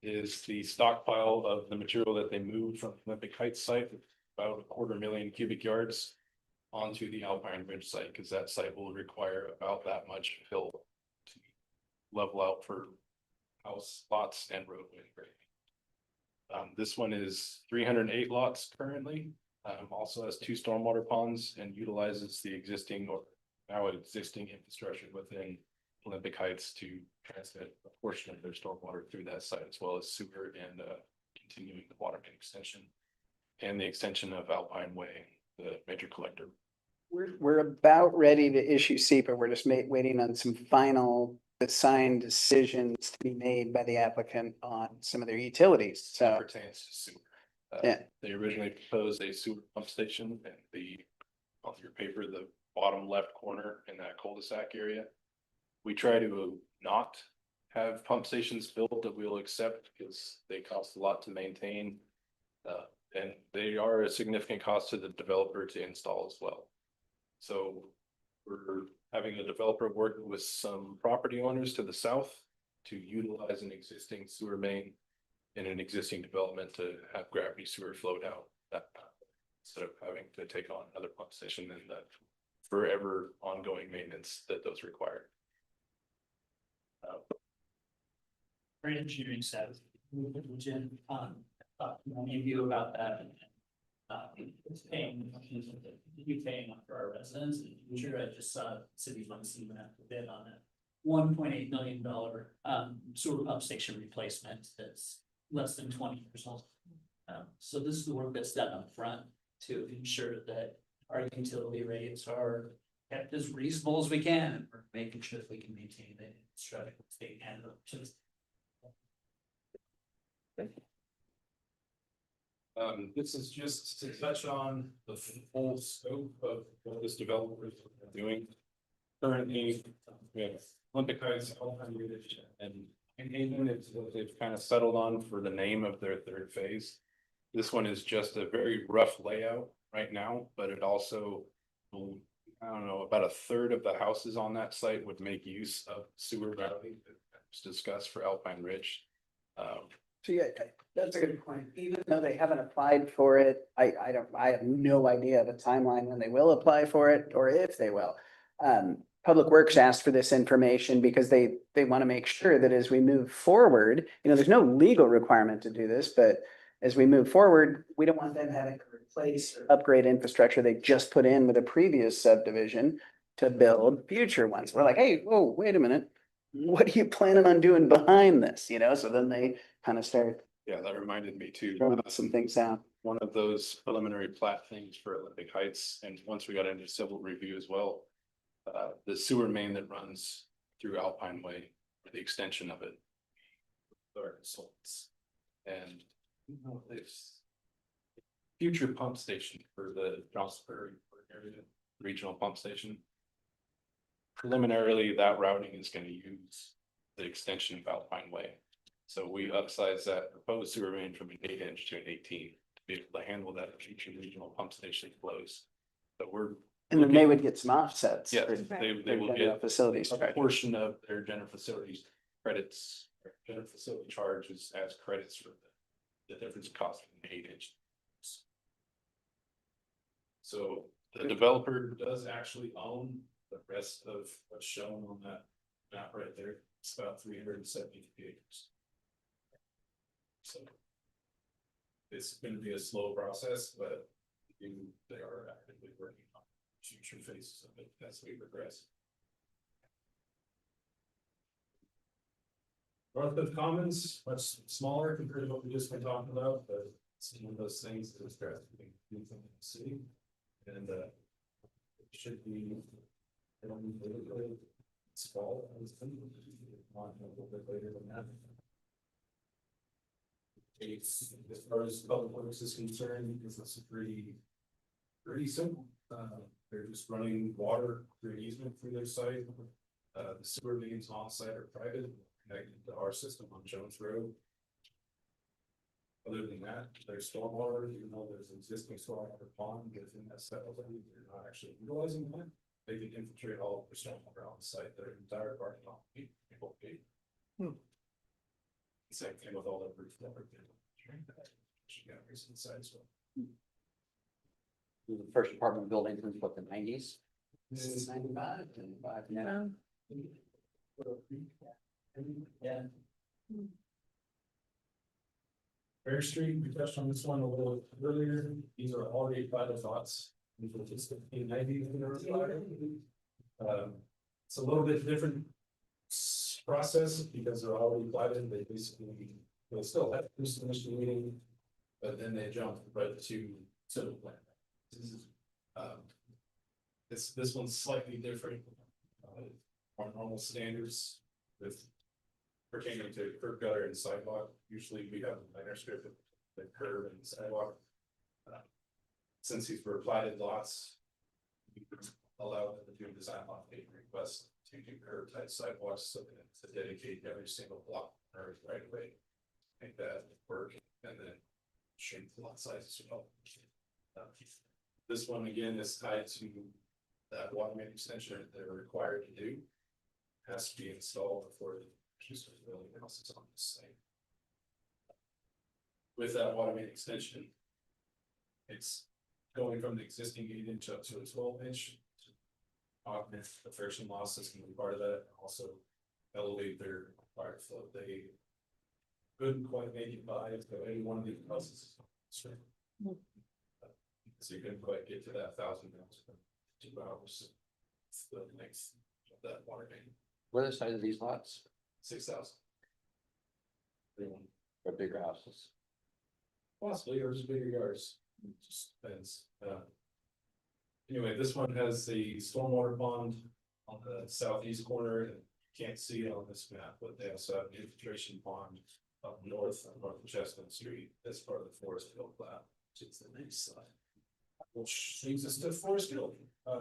is the stockpile of the material that they moved from Olympic Heights site, about 250,000 cubic yards onto the Alpine Ridge site, because that site will require about that much fill to level out for house lots and roadway grading. This one is 308 lots currently, also has 2 stormwater ponds and utilizes the existing or now existing infrastructure within Olympic Heights to transmit a portion of their stormwater through that site, as well as sewer and continuing the water main extension and the extension of Alpine Way, the major collector. We're about ready to issue SEPA. We're just waiting on some final assigned decisions to be made by the applicant on some of their utilities, That so. pertains to sewer. Yeah. They originally proposed a sewer pump station, and all your paper bottom left corner in that cul-de-sac area. We try to not have pump stations built that we'll accept because they cost a lot to maintain. And they are a significant cost to the developer to install as well. So we're having a developer work with some property owners to the south to utilize an existing sewer main in an existing development to have gravity sewer flowed out that path, instead of having to take on another pump station and that forever ongoing maintenance that those require. For engineering staff, Jim, many of you about that. It's paying, you paying for our residents, and I'm sure I just saw city funds even have to bid on it. $1.8 million sewer pump station replacement that's less than 20 years old. So this is the work that's done up front to ensure that our utility rates are kept as reasonable as we can, and we're making sure that we can maintain the infrastructure state and just. This is just to touch on the full scope of what this developer is doing. Currently, we have Olympic Heights, Alpine Ridge, and Haven. It's what they've kind of settled on for the name of their third phase. This one is just a very rough layout right now, but it also, I don't know, about a third of the houses on that site would make use of sewer routing that was discussed for Alpine Ridge. So yeah, that's a good point. Even though they haven't applied for it, I have no idea the timeline when they will apply for it or if they will. Public Works asked for this information because they want to make sure that as we move forward, there's no legal requirement to do this, but as we move forward, we don't want them having to replace or upgrade infrastructure they just put in with a previous subdivision to build future ones. We're like, hey, whoa, wait a minute. What are you planning on doing behind this? So then they kind of start Yeah, that reminded me too. throwing some things out. One of those preliminary plat things for Olympic Heights, and once we got into civil review as well. The sewer main that runs through Alpine Way, or the extension of it. Our consultants. And this future pump station for the Johnsonburg area, regional pump station. Preliminarily, that routing is going to use the extension of Alpine Way. So we upsize that proposed sewer main from an 8-inch to an 18 to be able to handle that future regional pump station flows. So we're. And then they would get some offsets. Yeah, for they their will general get facilities. a portion of their general facilities credits, or general facility charges as credits for the difference cost in 8-inch. So the developer does actually own the rest of what's shown on that map right there. It's about 370 acres. So it's going to be a slow process, but they are actively working on future phases of it as we progress. Northcliff Commons, much smaller compared to what we just been talking about, but it's one of those things that is drastically new in the city. And it should be it's fall, a little bit later than that. It's, as far as public works is concerned, because it's pretty simple. They're just running water through an easement through their site. The sewer mains on site are private, connected to our system on Jones Road. Other than that, there's stormwater, even though there's an existing stormwater pond within that settlement, they're not actually utilizing that. They can infiltrate all of the stormwater on the site, their entire parking lot. People pay. Same thing with all the roof water. She got recent side as well. The first apartment building since what, the 90s? This is 95. Yeah. Yeah. Fair Street, we touched on this one a little earlier. These are already platted lots. These were just 1590 when they were platted. It's a little bit different process because they're already platted. They basically, they'll still have this initial meeting, but then they jump right to civil plan. This one's slightly different. Our normal standards with pertaining to curb gutter and sidewalk. Usually we have a minor strip of the curb and sidewalk. Since these were platted lots, allow them to do design modification requests to do curb type sidewalks, so that to dedicate every single block or right away. Make that work and then shrink the lot size as well. This one again is tied to that water main extension that they're required to do. Has to be installed before the just building houses on this site. With that water main extension, it's going from the existing 8-inch up to a 12-inch. Augment the friction loss that's gonna be part of that, also elevate their fire flow. They couldn't quite make it by if any one of these houses. So you couldn't quite get to that 1,000 miles in 2 hours. It's the length of that water main, What are the size of these lots 6,000. for bigger houses? Possibly, or just bigger yards, it just depends. Anyway, this one has the stormwater pond on the southeast corner, and you can't see it on this map, but they also have an infiltration pond up north of Chestnut Street, as part of the Forest Hill plat, which is the next slide. Which brings us to Forest Hill.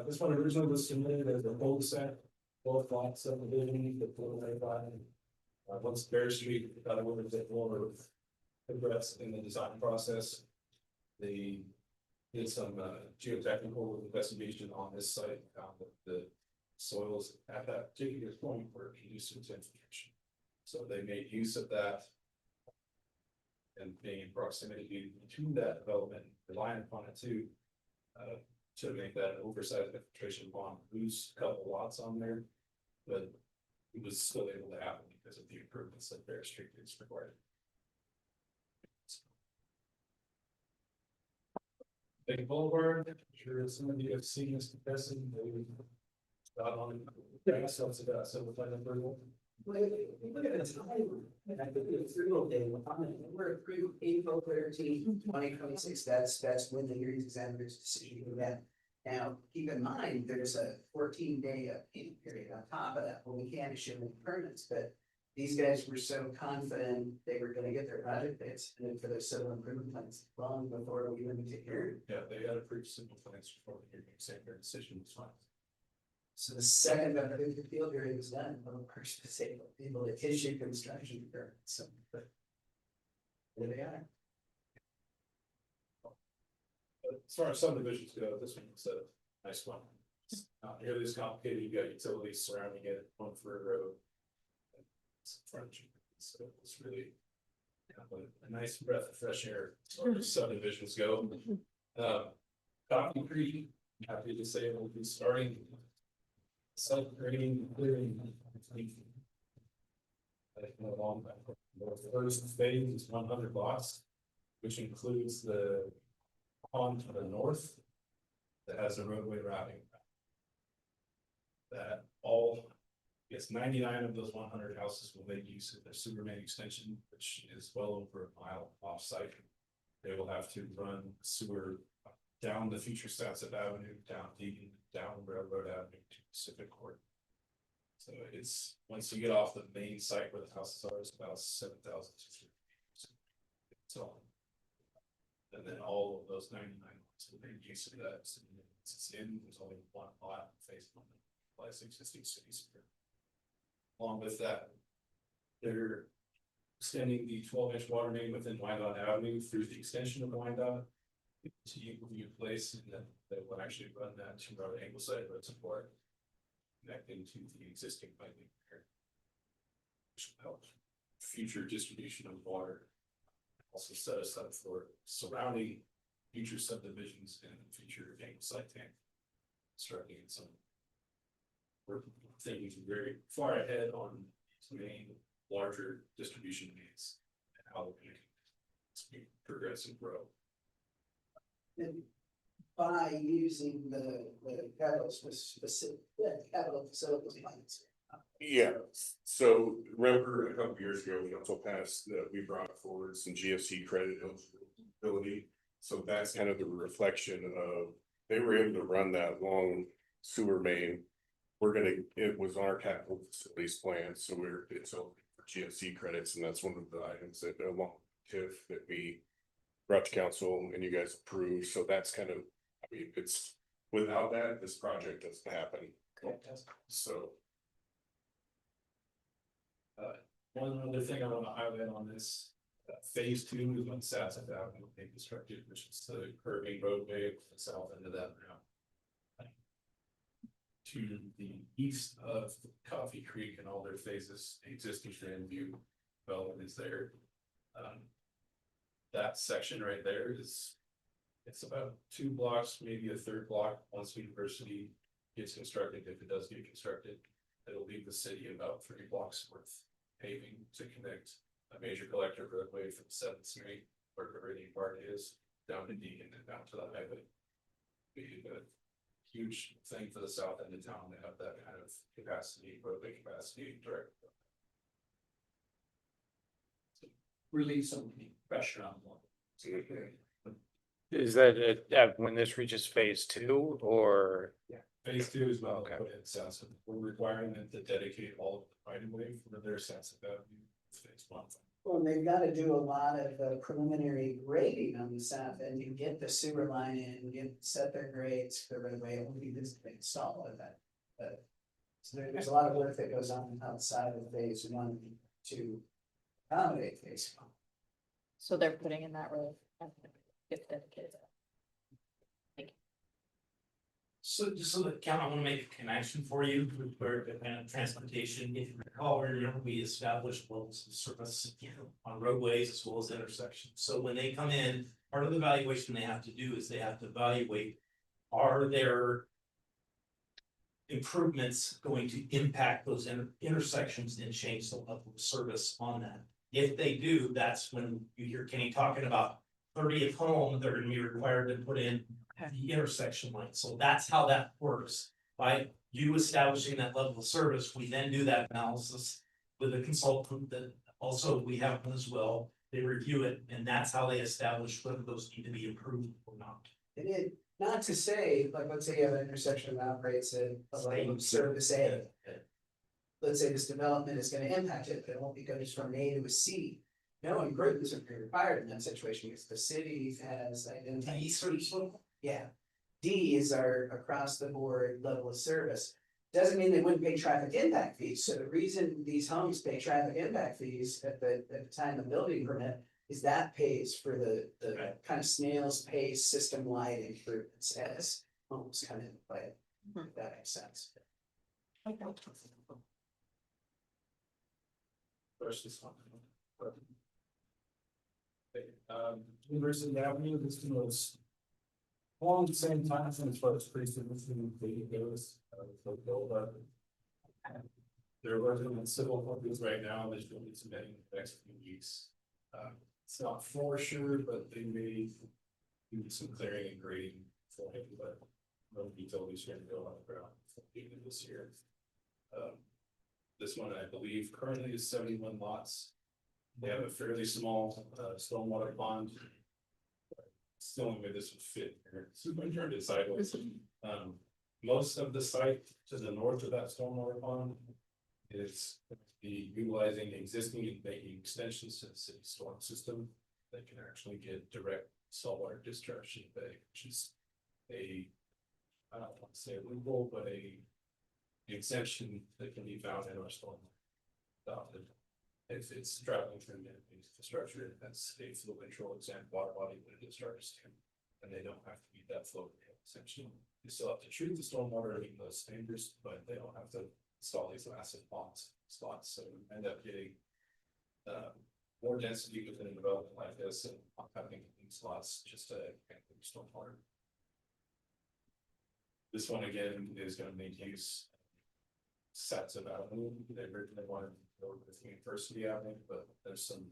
This one originally was submitted as a cul-de-sac, both lots of the building, the preliminary line. Once Bear Street got a little bit more progressed in the design process. They did some geotechnical investigation on this site, found that the soils at that particular point were conducive to infiltration. So they made use of that. And being in proximity to that development, relying upon it too. To make that an oversized infiltration pond, lose a couple lots on there. But it was still able to happen because of the improvements that Bear Street is required. Big Boulevard, I'm sure some of you have seen this compressing. Got on grass, so it's about civil plan approval. Look at the time, and I think it's real day, we're approved April 13, 2026. That's when the hearing examiner's decision came out. Now, keep in mind, there's a 14-day appeal period on top of that, when we can't issue any permits, but these guys were so confident they were gonna get their project bids and for their civil improvement plans long before we went to hearing. Yeah, they had approved simple plans before the hearing, saying their decision was fine. So the second that the appeal period was done, of course, was able to issue construction permits, so, but there they are. But as far as subdivisions go, this one's a nice one. It's not nearly as complicated. You got utilities surrounding it, one for a road. Some frontage, so it's really a nice breath of fresh air as far as subdivisions go. Coffee Creek, happy to say we'll be starting. Site grading, clearing. The first phase is 100 lots, which includes the pond to the north that has a roadway routing. That all, yes, 99 of those 100 houses will make use of their sewer main extension, which is well over a mile off site. They will have to run sewer down the future Sunset Avenue, down Deacon, down Railroad Avenue to Pacific Court. So it's, once you get off the main site where the houses are, it's about 7,000. So. And then all of those 99 lots will make use of that. So it's in, there's only one lot facing on the last existing cities. Along with that, they're extending the 12-inch water main within Wyandotte Avenue through the extension of Wyandotte to View Place, and then they will actually run that to our Angleside road support, connecting to the existing piping there. Which will help future distribution of water. Also set us up for surrounding future subdivisions and future Angleside tank. Starting in some. We're thinking very far ahead on these main larger distribution needs and how we can progress and grow. And by using the capital specific, capital facilities plans. Yeah, so remember a couple years ago, we also passed that we brought forward some GFC credit eligibility. So that's kind of the reflection of, they were able to run that long sewer main. It was on our capital facilities plan, so it's open for GFC credits, and that's one of the items that along TIF that we brought to council and you guys approved. So that's kind of, I mean, it's Without that, this project doesn't happen, so. One other thing I wanna highlight on this, phase two is when Sassett Avenue will be constructed, which is the curving roadway to the south end of that route. To the east of Coffee Creek and all their phases, existing Grandview development is there. That section right there is, it's about 2 blocks, maybe a third block, once University gets constructed, if it does get constructed. It'll leave the city about 3 blocks worth paving to connect a major collector roadway from 7th Street, where Meridian Park is, down to Deacon and down to the highway. Be a huge thing for the south end of town to have that kind of capacity, roadway capacity direct. Relieve some pressure on one. Is that when this reaches phase two or? Phase two is about Okay. what it sounds, we're requiring them to dedicate all of the right of way for their sense of value. Phase one. Well, they've got to do a lot of preliminary grading on the south end and get the sewer line in, set their grades for the roadway, it won't be this big install of that. But so there's a lot of work that goes on outside of phase one to accommodate phase one. So they're putting in that road. It's dedicated. So just so that count, I wanna make a connection for you with where the kind of transportation, if you recall, earlier, we established levels of service, on roadways as well as intersections. So when they come in, part of the evaluation they have to do is they have to evaluate, are there improvements going to impact those intersections and change the level of service on that? If they do, that's when you hear Kenny talking about 30th home, they're gonna be required to put in the intersection line. So that's how that works. By you establishing that level of service, we then do that analysis with a consultant that also we have one as well. They review it, and that's how they establish whether those need to be improved or not. And it, not to say, like, let's say you have an intersection that operates at a level of service A. Let's say this development is gonna impact it, but it won't be goes from A to a C. No improvements are required in that situation because the city has identified. Yeah, D is our across the board level of service. Doesn't mean they wouldn't pay traffic impact fees, so the reason these homes pay traffic impact fees at the time of building permit. Is that pays for the kind of snail's pace system-wide improvements as homes come into play, if that makes sense. Questions on University Avenue, this was along the same time as far as pretty significant goes, they're working on civil workers right now, there's going to be submitting in the next few weeks. It's not for sure, but they may do some clearing and grading for it, but no utilities are gonna go on the ground for the end of this year. This one, I believe, currently is 71 lots. They have a fairly small stormwater pond. It's the only way this would fit here. So I'm trying to decide what's most of the site to the north of that stormwater pond is be utilizing existing and making extensions to the city storm system that can actually get direct saltwater discharge to the bay, which is a, I don't want to say illegal, but a exemption that can be found in our storm adopted. If it's traveling through the infrastructure, that's a flow control exempt water body when it discharges to, and they don't have to meet that flow control exemption. They still have to treat the stormwater meeting those standards, but they don't have to install these massive ponds spots, so we end up getting more density within a development like this and not having these slots just to handle stormwater. This one again is going to make use sets of avenue. They originally wanted to go with University Avenue, but there's some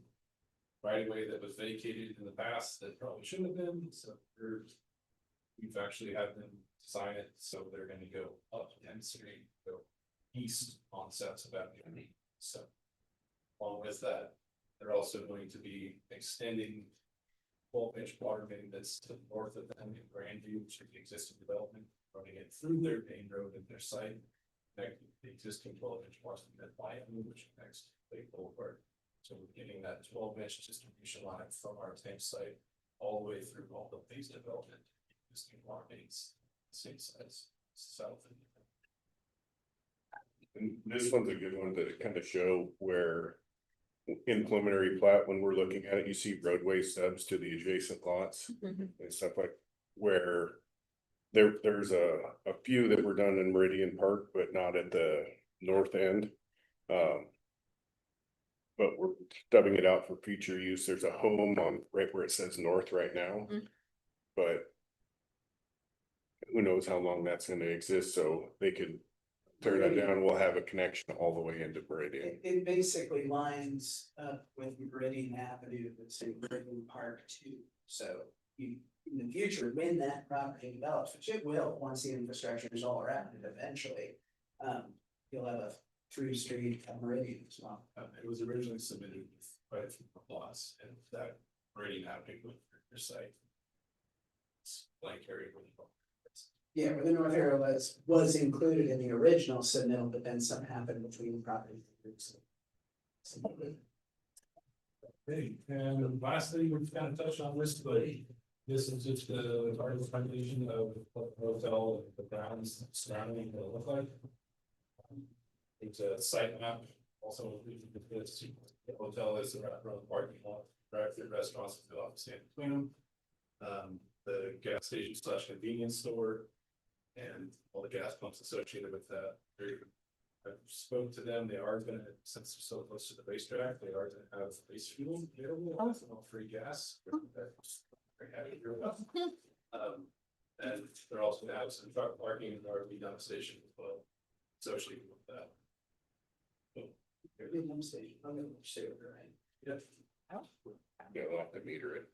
right of way that was vacated in the past that probably shouldn't have been. So we've actually had them design it, so they're going to go up 10th Street, go east on sets of avenue. So along with that, they're also going to be extending 12-inch water main that's to the north of them in Grandview, which is the existing development, running it through their main road at their site. Connecting the existing 12-inch Washington Avenue, which connects to Lake Boulevard. So we're getting that 12-inch distribution line from our tank site all the way through all the phase development, existing water mains Same size, south. And this one's a good one to kind of show where in preliminary plat, when we're looking at it, you see roadway stubs to the adjacent lots Mhm. and stuff like where there's a few that were done in Meridian Park, but not at the north end. But we're stubbing it out for future use. There's a home on right where it says north right now. Mm. But who knows how long that's gonna exist, so they could tear that down, we'll have a connection all the way into Meridian. It basically lines up with Meridian Avenue, that's in Meridian Park too. So you, in the future, when that property develops, which it will, once the infrastructure is all around it eventually. You'll have a through street of Meridian as well. It was originally submitted with quite a few lots and that already happening with your site. It's blank area. Yeah, where the North Arrow was included in the original submittal, but then something happened between the property groups. Okay, and lastly, we've kind of touched on this, but this is just the article foundation of what the hotel, the grounds surrounding it look like. It's a site map, also included with this, the hotel is around the parking lot, drive-through restaurants, and office stand between them. The gas station / convenience store. And all the gas pumps associated with that. I spoke to them, they are gonna, since they're so close to the racetrack, they are gonna have race fuel available, ethanol free gas. Very happy to hear about. And they're also gonna have some truck parking in the RV dump station as well, associated with that. Yep. Yeah, we'll have to meter it.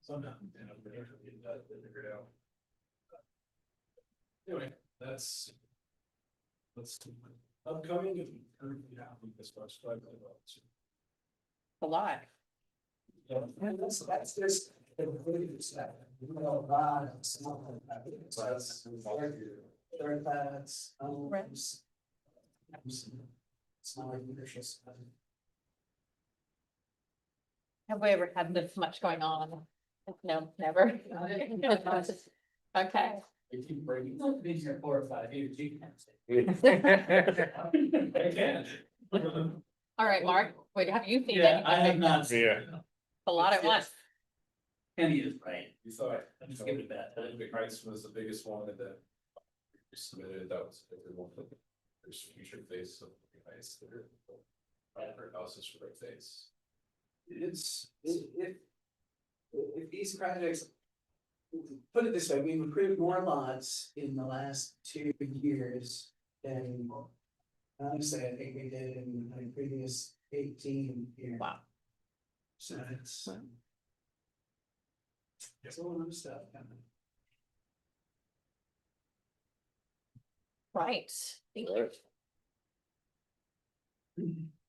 Somehow, and I'm gonna get that figured out. Anyway, that's upcoming and currently happening as far as driving about. A lot. And that's just. Smaller commercial stuff. Have we ever had this much going on? No, never. Okay. If you bring, it's been here 4 or 5 years, you can say. I can. All right, Mark, wait, have you seen Yeah, I have anything? not. seen Yeah. it. A lot at once. Penny is right. You thought. I'm just giving it that time. Olympic Heights was the biggest one that we submitted, that was a big one. There's future phase of Olympic Heights that are. For houses for their face. It's, if these projects. Put it this way, we've approved more lots in the last 2 years than. Honestly, I think we did in the previous 18 years. Wow. So it's. It's a lot of stuff coming. Right. Thank you.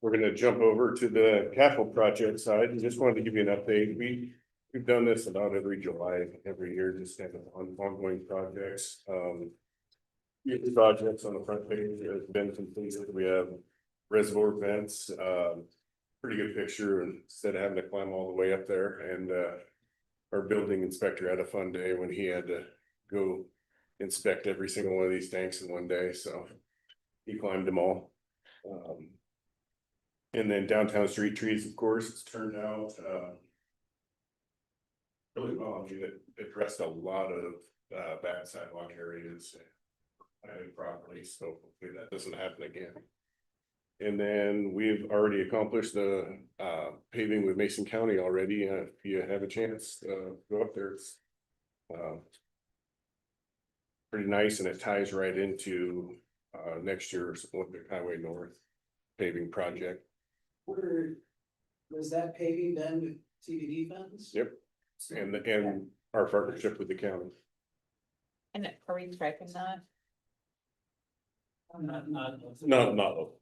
We're gonna jump over to the capital project side and just wanted to give you an update. We've done this about every July, every year, just kind of ongoing projects. These projects on the front page have been completed. We have reservoir vents, pretty good picture instead of having to climb all the way up there. And our building inspector had a fun day when he had to go inspect every single one of these tanks in one day, so he climbed them all. And then downtown street trees, of course, it's turned out really well. I mean, it addressed a lot of bad sidewalk areas properly, so hopefully that doesn't happen again. And then we've already accomplished the paving with Mason County already. If you have a chance, go up there. It's pretty nice, and it ties right into next year's Olympic Highway North paving project. Was that paving done with TBD funds? Yep. And our partnership with the county. And are we striping that? Not. No.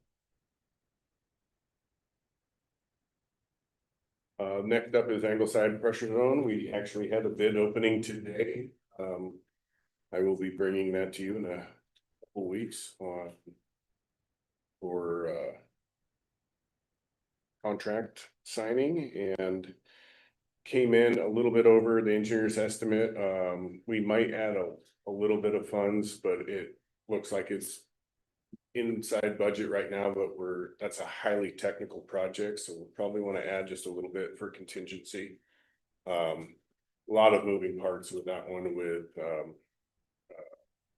Next up is Angleside Pressure Zone. We actually had a bid opening today. I will be bringing that to you in a couple weeks for contract signing, and came in a little bit over the engineer's estimate. We might add a little bit of funds, but it looks like it's inside budget right now, but that's a highly technical project, so we'll probably want to add just a little bit for contingency. A lot of moving parts with that one with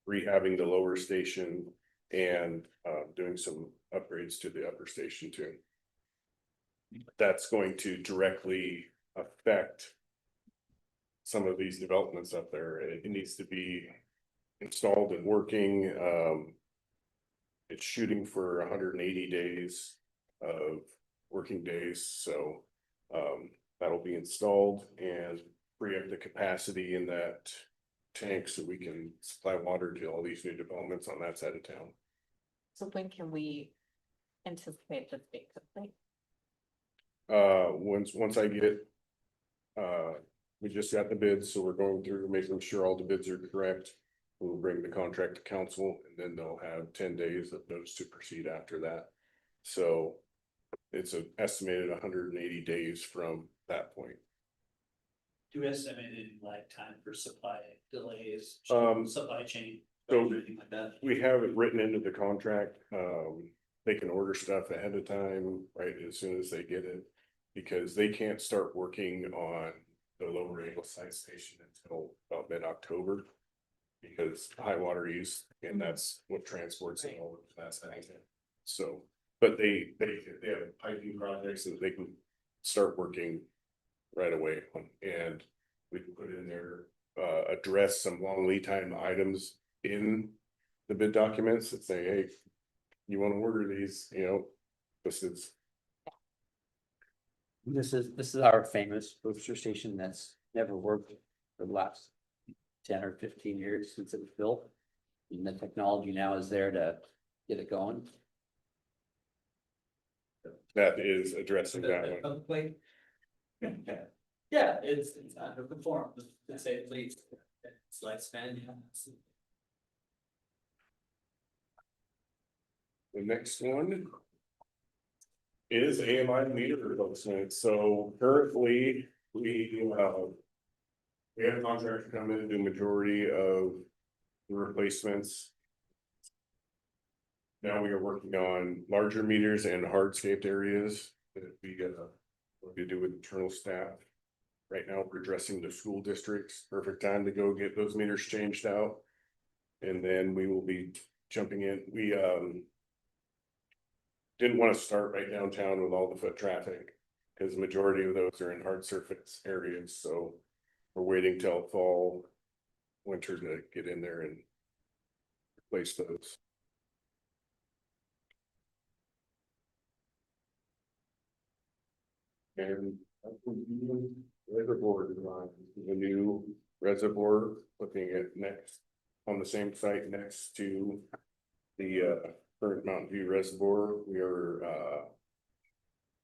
rehabbing the lower station and doing some upgrades to the upper station too. That's going to directly affect some of these developments up there. It needs to be installed and working. It's shooting for 180 days of working days, so that'll be installed and free up the capacity in that tank so we can supply water to all these new developments on that side of town. So when can we anticipate this being complete? Once I get, we just got the bids, so we're going through making sure all the bids are correct. We'll bring the contract to council and then they'll have 10 days of notice to proceed after that. So it's an estimated 180 days from that point. Do you estimate any lag time for supply delays, Um, supply chain, so- or anything like that? We have it written into the contract. They can order stuff ahead of time, right, as soon as they get it. Because they can't start working on the lower Eagle site station until about mid-October. Because high water use, and that's what transports it all, that's that. So, but they have piping projects that they can start working right away on, and we can put in there, address some long lead time items in the bid documents that say, hey, you want to order these, this is. This is our famous booster station that's never worked for the last 10 or 15 years since it was built. And the technology now is there to get it going. That is addressing that one. Wait. Yeah, it's underperformed, to say the least. It's lifespan, yeah. The next one is AMI meter replacement. So currently, we have a contractor come in and do majority of the replacements. Now we are working on larger meters and hardscaped areas that we what to do with internal staff. Right now, we're addressing the school districts. Perfect time to go get those meters changed out. And then we will be jumping in. We didn't want to start right downtown with all the foot traffic because the majority of those are in hard surface areas. So we're waiting till fall, winter to get in there and replace those. And reservoir design, the new reservoir, looking at next on the same site next to the current Mountain View Reservoir. We are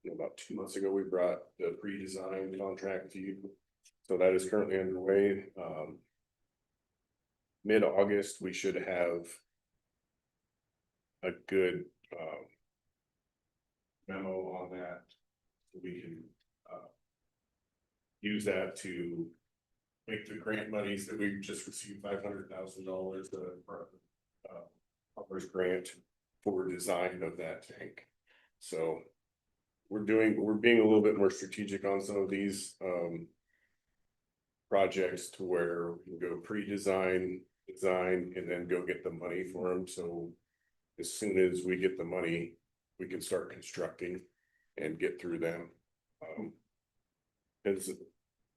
about 2 months ago, we brought the pre-design contract to you. So that is currently underway. Mid-August, we should have a good memo on that. We can use that to make the grant monies that we just received $500,000 grant for design of that tank. So we're being a little bit more strategic on some of these projects to where we can go pre-design, design, and then go get the money for them. So as soon as we get the money, we can start constructing and get through them. Because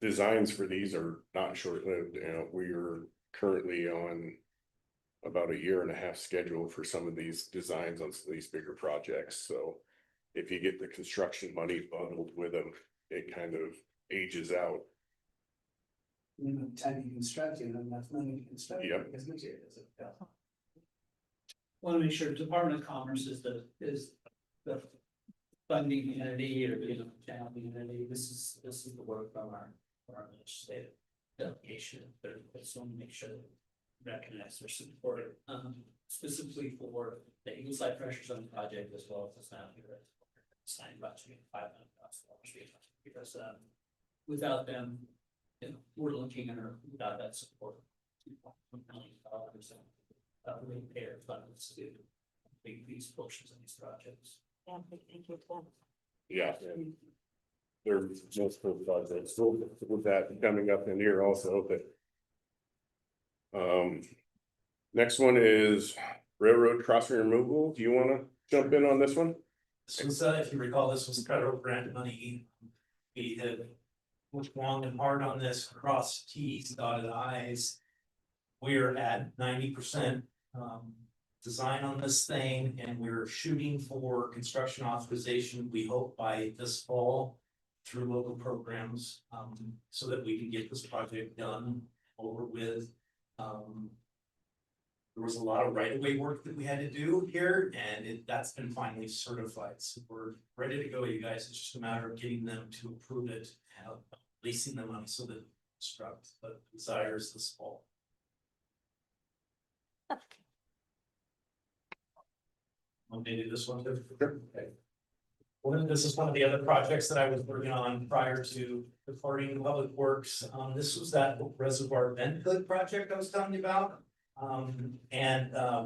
designs for these are not short-lived. We are currently on about a 1.5-year schedule for some of these designs on some of these bigger projects. So if you get the construction money bundled with them, it kind of ages out. Time you construct, enough money to construct. Yep. Because materials. Want to make sure Department of Commerce is the funding entity or channel entity. This is the work from our legislative delegation. But I just want to make sure that we recognize their support, specifically for the Eagle Side pressures on the project as well as the Sound here. Signed about $500,000 because without them, you know, we're looking at, or without that support. $2.1 million repair funds to make these portions of these projects. Yeah, thank you, Tim. Yeah. and There's multiple projects with that coming up in here also, but. Next one is railroad crossing removal. Do you wanna jump in on this one? This was, if you recall, this was federal grant money. We had worked long and hard on this, crossed Ts, dotted Is. We're at 90% design on this thing, and we're shooting for construction authorization, we hope by this fall. Through local programs, so that we can get this project done, over with. There was a lot of right-of-way work that we had to do here, and that's been finally certified, so we're ready to go, you guys. It's just a matter of getting them to approve it, and leasing the money so that construct the desires this fall. Want me to do this one too? Okay. This is one of the other projects that I was working on prior to departing Public Works. This was that reservoir vent hood project I was telling you about.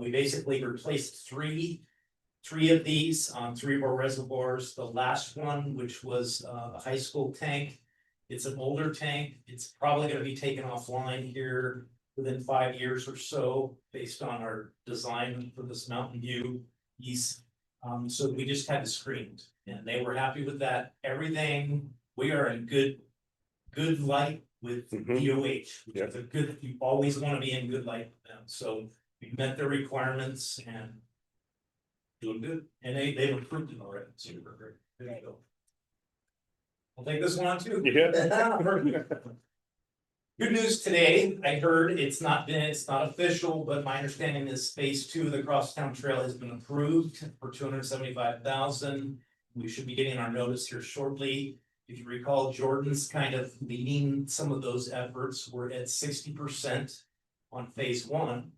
We basically replaced three of these on 3 of our reservoirs. The last one, which was a high school tank. It's an older tank. It's probably gonna be taken offline here within 5 years or so, based on our design for this Mountain View East. So we just had to screen, and they were happy with that. Everything, we are in good light with DOH, which is a good, you always want to be in good light with them. So we met their requirements and doing good, and they've approved it already. Super great. There you go. I'll take this one on too. Yeah. Good news today, I heard it's not official, but my understanding is phase 2 of the Crosstown Trail has been approved for $275,000. We should be getting our notice here shortly. If you recall, Jordan's kind of leading some of those efforts. We're at 60% on phase 1.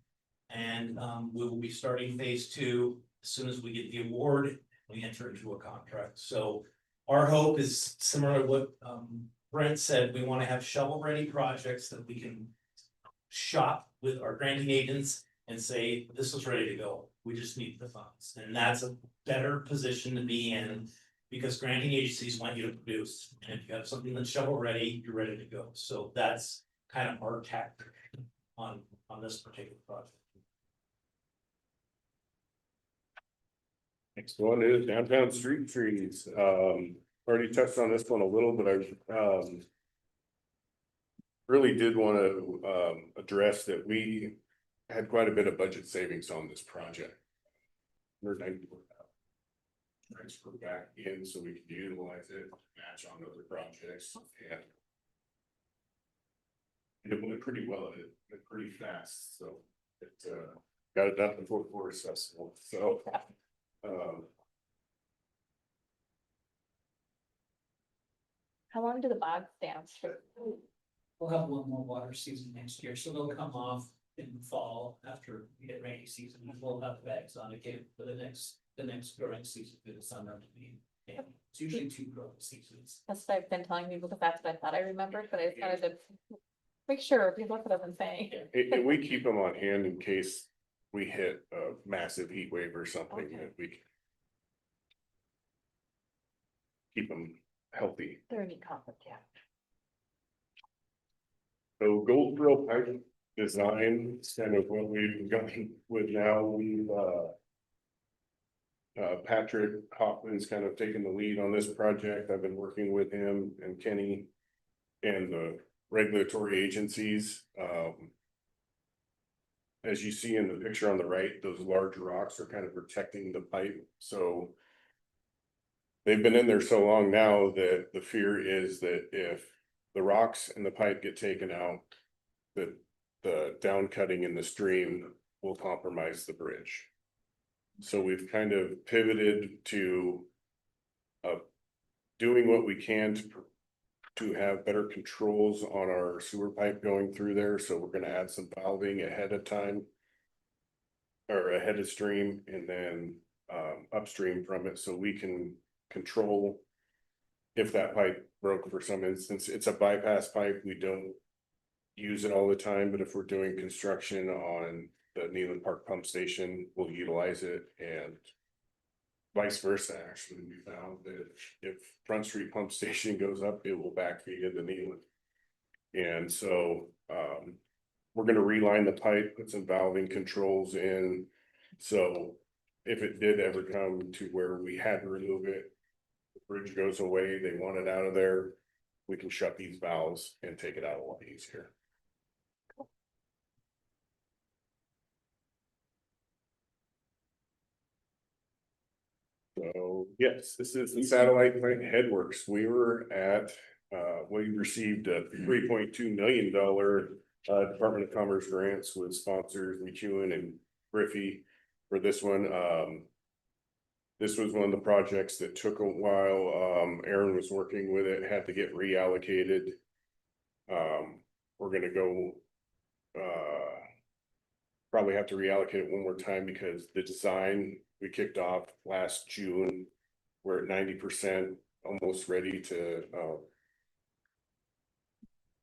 And we will be starting phase 2 as soon as we get the award, we enter into a contract. So our hope is similar to what Brent said. We want to have shovel-ready projects that we can shop with our granting agents and say, this is ready to go. We just need the funds. And that's a better position to be in, because granting agencies want you to produce. And if you have something that's shovel-ready, you're ready to go. So that's kind of our tactic on this particular project. Next one is downtown street trees. Already touched on this one a little, but I really did want to address that we had quite a bit of budget savings on this project. Transfer back in so we can utilize it, match on other projects, and it went pretty well. It went pretty fast, so it got it done before Forest Festival. So How long do the bogs stand for? We'll have one more water season next year, so they'll come off in the fall after we get rainy season, and we'll have bags on again for the next growing season for the summer to be. Yeah, it's usually 2 growing seasons. That's what I've been telling people, because that's what I thought I remembered, but I just wanted to make sure people what I've been saying. and we keep them on hand in case we hit a massive heat wave or something, Okay. that we can keep them healthy. They're in conflict, yeah. So Gold Grill pipe design is kind of what we've gone with now. We've Patrick Hoffman's kind of taken the lead on this project. I've been working with him and Kenny and the regulatory agencies. As you see in the picture on the right, those large rocks are kind of protecting the pipe, so they've been in there so long now that the fear is that if the rocks and the pipe get taken out, that the down cutting in the stream will compromise the bridge. So we've kind of pivoted to doing what we can to have better controls on our sewer pipe going through there. So we're gonna add some valving ahead of time, or ahead of stream, and then upstream from it, so we can control if that pipe broke for some instance, it's a bypass pipe, we don't use it all the time, but if we're doing construction on the Nealon Park pump station, we'll utilize it, and vice versa, actually, we found that if Front Street Pump Station goes up, it will backfeed into Nealon. And so, we're gonna reline the pipe, put some valving controls in, so if it did ever come to where we had to remove it, the bridge goes away, they want it out of there, we can shut these valves and take it out a lot easier. So, yes, this is the satellite plant Headworks. We were at, we received a $3.2 million Department of Commerce grants with sponsors McEwen and Griffey for this one. This was one of the projects that took a while. Aaron was working with it, had to get reallocated. We're gonna go, probably have to reallocate it one more time because the design we kicked off last June. We're at 90%, almost ready to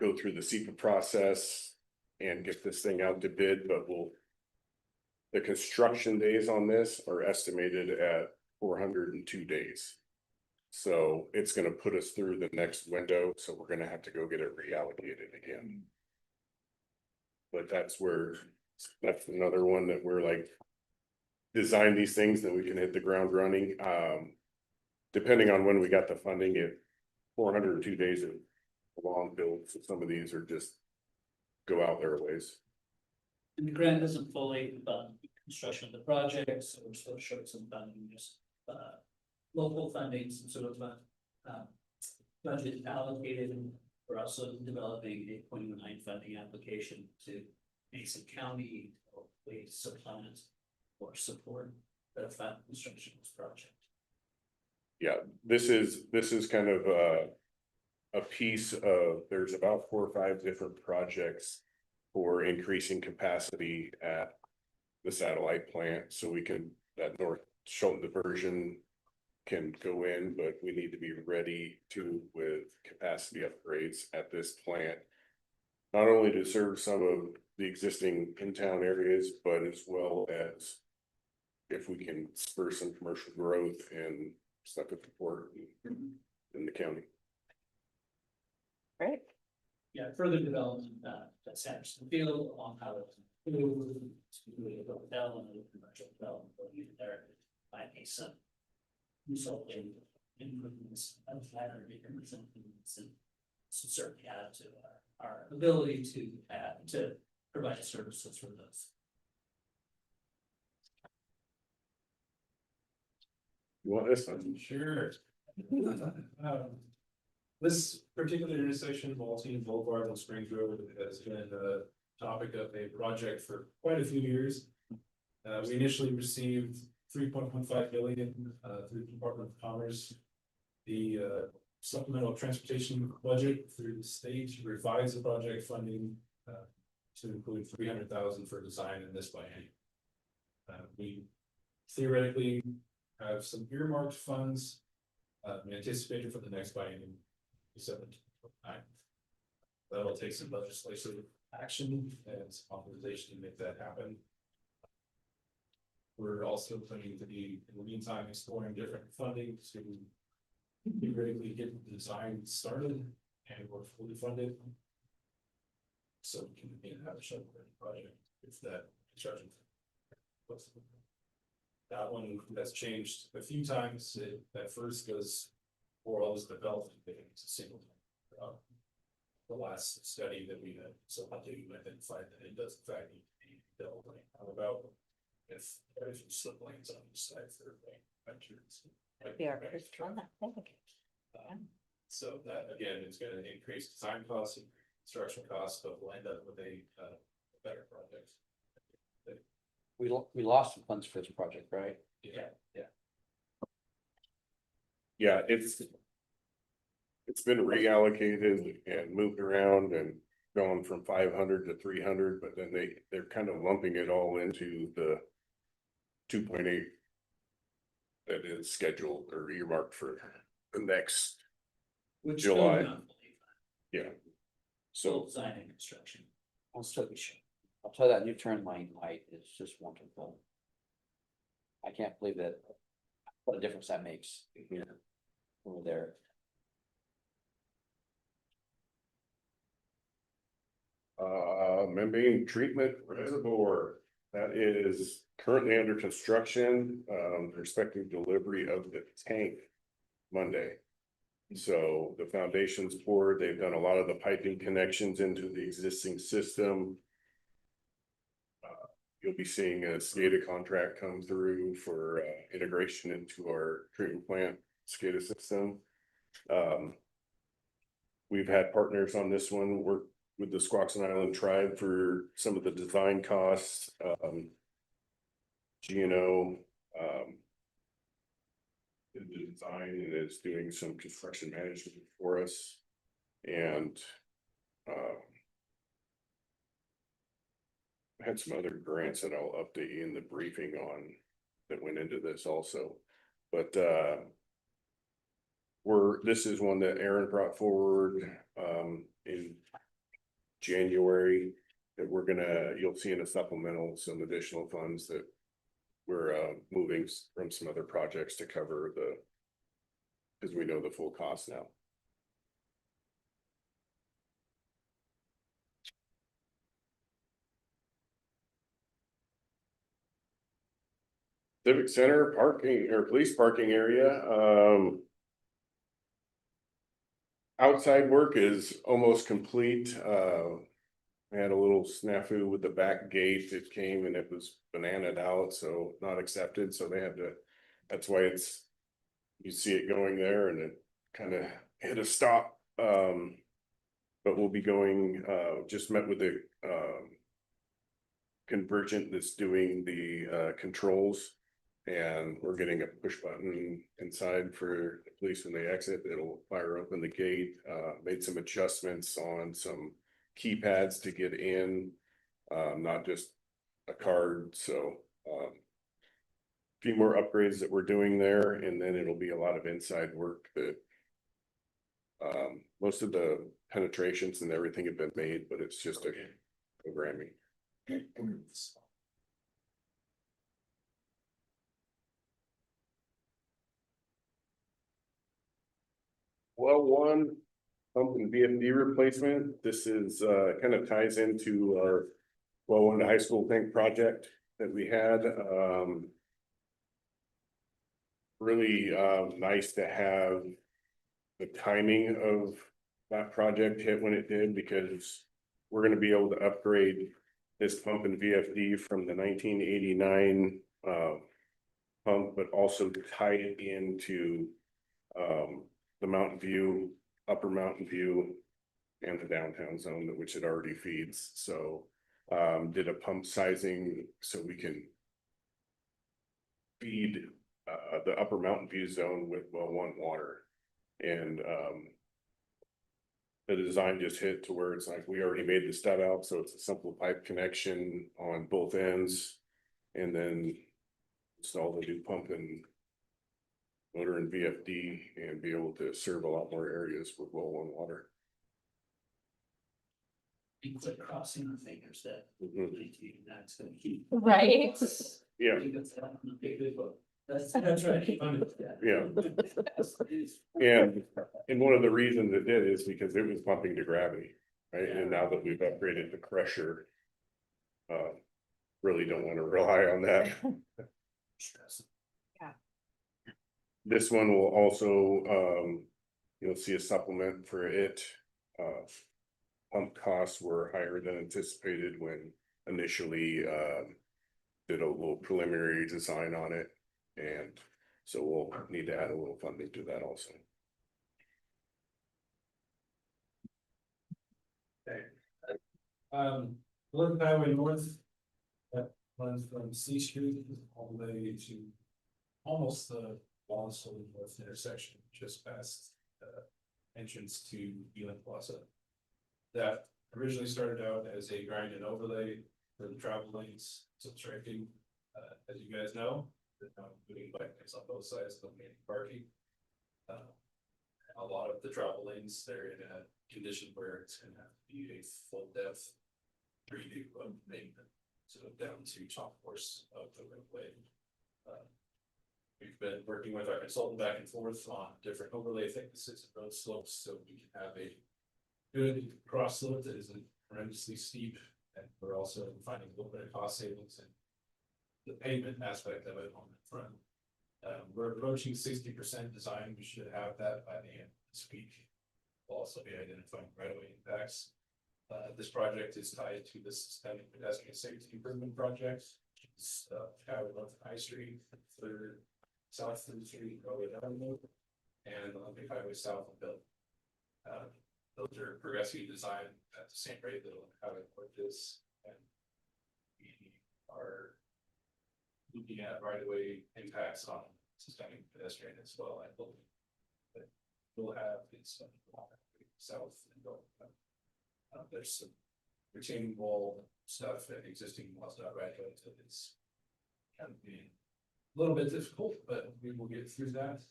go through the SEPA process and get this thing out to bid, but the construction days on this are estimated at 402 days. So it's gonna put us through the next window, so we're gonna have to go get it reallocated again. But that's another one that we're like, design these things, then we can hit the ground running. Depending on when we got the funding, if 402 days of long builds, so some of these are just go out their ways. And the grant doesn't fully fund construction of the project, so we're still short some funding, just local funding, some sort of budget allocated. We're also developing a 0.9 funding application to Mason County, hopefully supplement or support the fund construction of this project. Yeah, this is kind of a piece of, there's about 4 or 5 different projects for increasing capacity at the satellite plant, so we can, that North Shelton diversion can go in, but we need to be ready with capacity upgrades at this plant. Not only to serve some of the existing in-town areas, but as well as if we can spur some commercial growth and stuff at the port in the county. Great. Yeah, further development at Sanderson Field along Highway 2, to the hotel and the commercial development going in there by Mason. Resulting improvements of that or improvements, and so certainly add to our ability to provide services for those. You want this one? Sure. This particular intersection, Maltine Boulevard and Springs Road, has been a topic of a project for quite a few years. We initially received $3.15 billion through the Department of Commerce. The supplemental transportation budget through the state revised the project funding to include $300,000 for design in this biennium. We theoretically have some earmarked funds anticipated for the next biennium, 2027-2029. That'll take some legislative action and some authorization to make that happen. We're also planning to be, in the meantime, exploring different funding to theoretically get the design started and we're fully funded. So we can have a shovel ready project if that construction. That one has changed a few times. It at first goes for all this development, it's a single. The last study that we had, so how do you identify that it does in fact need to be built? How about if there's slip lanes on the side for ventures? So that again is going to increase design costs and construction costs, but we'll end up with a better project. We lost some funds for this project, right? Yeah, it's been reallocated and moved around and gone from 500 to 300, but then they're kind of lumping it all into the 2.8 that is scheduled or earmarked for the next Which July. still not fully Yeah. So So, design and construction. I'll tell you, that new turn lane light is just wonderful. I can't believe that, what a difference that makes, you know, over there. membrane treatment reservoir, that is currently under construction, they're expecting delivery of the tank Monday. So the foundation's poured, they've done a lot of the piping connections into the existing system. You'll be seeing a SCADA contract come through for integration into our treatment plant SCADA system. We've had partners on this one, work with the Squaxin Island tribe for some of the design costs. GNO did the design and is doing some construction management for us. And I had some other grants that I'll update you in the briefing on that went into this also. But this is one that Aaron brought forward in January that you'll see in a supplemental some additional funds that we're moving from some other projects to cover because we know the full cost now. Civic Center parking or police parking area, outside work is almost complete. We had a little snafu with the back gate. It came and it was bananaed out, so not accepted. So they had to, that's why you see it going there and it kind of hit a stop. But we'll be going, just met with the Convergent that's doing the controls. And we're getting a push button inside for the police when they exit. It'll fire open the gate, made some adjustments on some keypads to get in, not just a card. So a few more upgrades that we're doing there, and then it'll be a lot of inside work that most of the penetrations and everything have been made, but it's just a programming. Well, one pump and VFD replacement. This is kind of ties into our one high school tank project that we had. Really nice to have the timing of that project hit when it did, because we're going to be able to upgrade this pump and VFD from the 1989 pump, but also tie it into the Mountain View, Upper Mountain View, and the downtown zone, which it already feeds. So did a pump sizing so we can feed the Upper Mountain View zone with well one water. And the design just hit to where it's like we already made the stud out, so it's a simple pipe connection on both ends, and then install the new pump and motor and VFD and be able to serve a lot more areas with well one water. Be quick crossing our fingers that that's gonna keep. Right? Yeah, That's right. yeah. And one of the reasons it did is because it was pumping to gravity, right? And now that we've upgraded the crusher, really don't want to rely on that. Yeah. This one will also, you'll see a supplement for it. Pump costs were higher than anticipated when initially did a little preliminary design on it. And so we'll need to add a little funding to that also. Elizabeth Highway North, that runs from C Street all the way to almost the Wallace North intersection, just past entrance to Elan Plaza. That originally started out as a grind and overlay for the travel lanes, some striping, as you guys know, they're now putting bike lanes on both sides of the main parking. A lot of the travel lanes, they're in a condition where it's gonna have to be a full depth redo of pavement, so down to top course of the roadway. We've been working with our consultant back and forth on different overlay thicknesses and road slopes, so we can have a good cross slope that isn't tremendously steep, and we're also finding a little bit of cost savings in the pavement aspect of it on the front. We're approaching 60% design. We should have that by the end of this week. We'll also be identifying right-of-way impacts. This project is tied to the systemic pedestrian safety improvement project. It's Highway North High Street, Third, South Third Street, Railway Avenue, and Olympic Highway South of Bill. Those are progressively designed at the same rate that Highway North is, and we are looking at right-of-way impacts on systemic pedestrian as well. I believe that we'll have its south and north. There's some retaining wall stuff and existing wall stuff right away, so it's kind of being a little bit difficult, but we will get through that.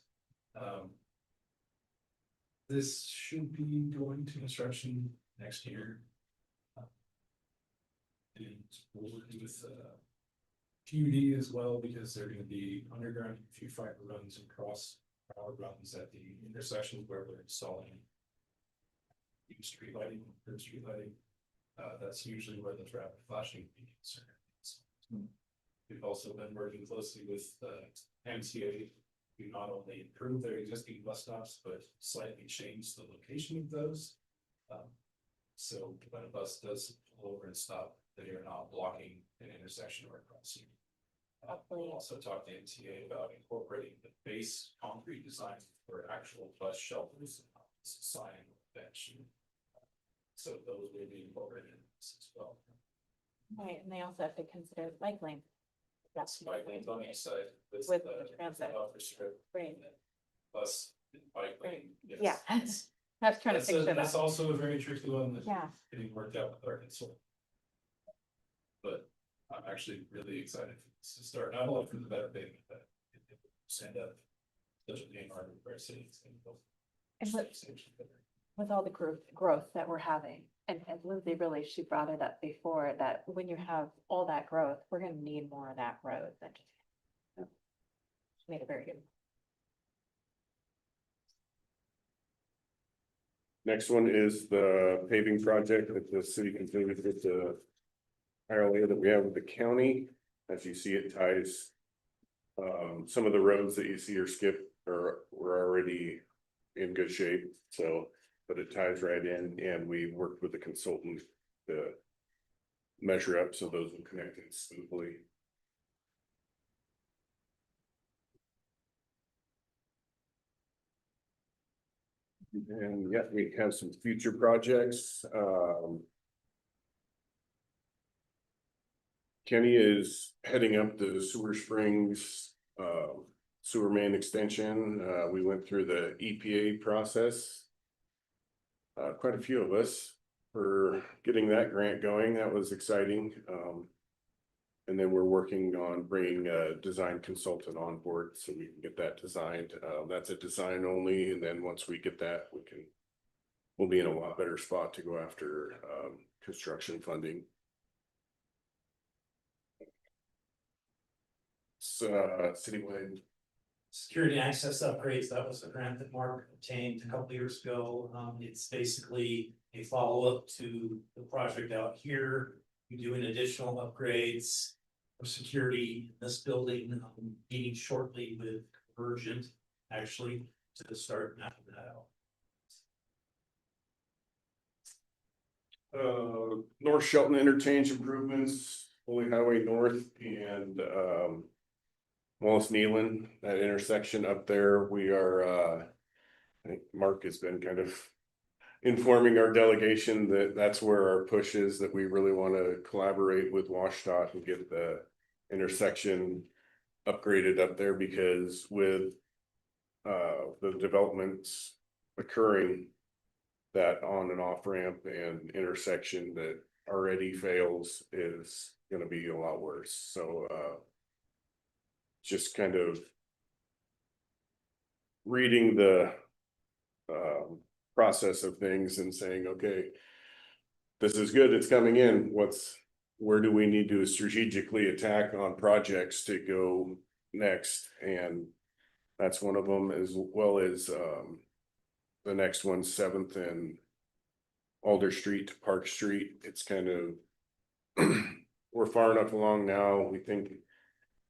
This should be going to construction next year. And we'll work with PUD as well, because they're gonna be underground few fiber runs and cross power runs at the intersections where we're installing new street lighting, curb street lighting. That's usually where the traffic flashing would be concerned. We've also been working closely with MTA to not only improve their existing bus stops, but slightly change the location of those. So when a bus does pull over and stop, they are not blocking an intersection or crossing. We'll also talk to MTA about incorporating the base concrete design for actual bus shelters, sign bench. So those will be incorporated in this as well. Right, and they also have to consider bike lane. That's bike lanes on each side with With the transit. buffer strip. Right. and then Bus and bike lane. yes. Yeah. I was trying to picture That's that. also a very tricky one that's Yeah. getting worked out with our consultant. But I'm actually really excited for this to start, not only for the better pavement, but it will stand up. Especially in our city. And with all the growth that we're having, and Lindsay really, she brought it up before, that when you have all that growth, we're gonna need more of that growth than just. She made it very good. Next one is the paving project that the city continues with the IRA that we have with the county. As you see, it ties some of the roads that you see are skipped were already in good shape, so, but it ties right in, and we worked with the consultant to measure up so those will connect in smoothly. And yet we have some future projects. Kenny is heading up the Sewer Springs sewer main extension. We went through the EPA process. Quite a few of us for getting that grant going. That was exciting. And then we're working on bringing a design consultant on board so we can get that designed. That's a design only, and then once we get that, we'll be in a lot better spot to go after construction funding. Citywide Security and access upgrades, that was a grant that Mark obtained a couple years ago. It's basically a follow-up to the project out here. We're doing additional upgrades for security in this building, meeting shortly with Convergent, actually, to start mapping that out. North Shelton interchange improvements, Holy Highway North and Wallace Nealon, that intersection up there, we are I think Mark has been kind of informing our delegation that that's where our push is, that we really want to collaborate with WashDOT and get the intersection upgraded up there, because with the developments occurring, that on and off ramp and intersection that already fails is going to be a lot worse. So just kind of reading the process of things and saying, okay, this is good, it's coming in, where do we need to strategically attack on projects to go next? And that's one of them, as well as, the next one, 7th and Alder Street to Park Street. It's kind of, we're far enough along now. We think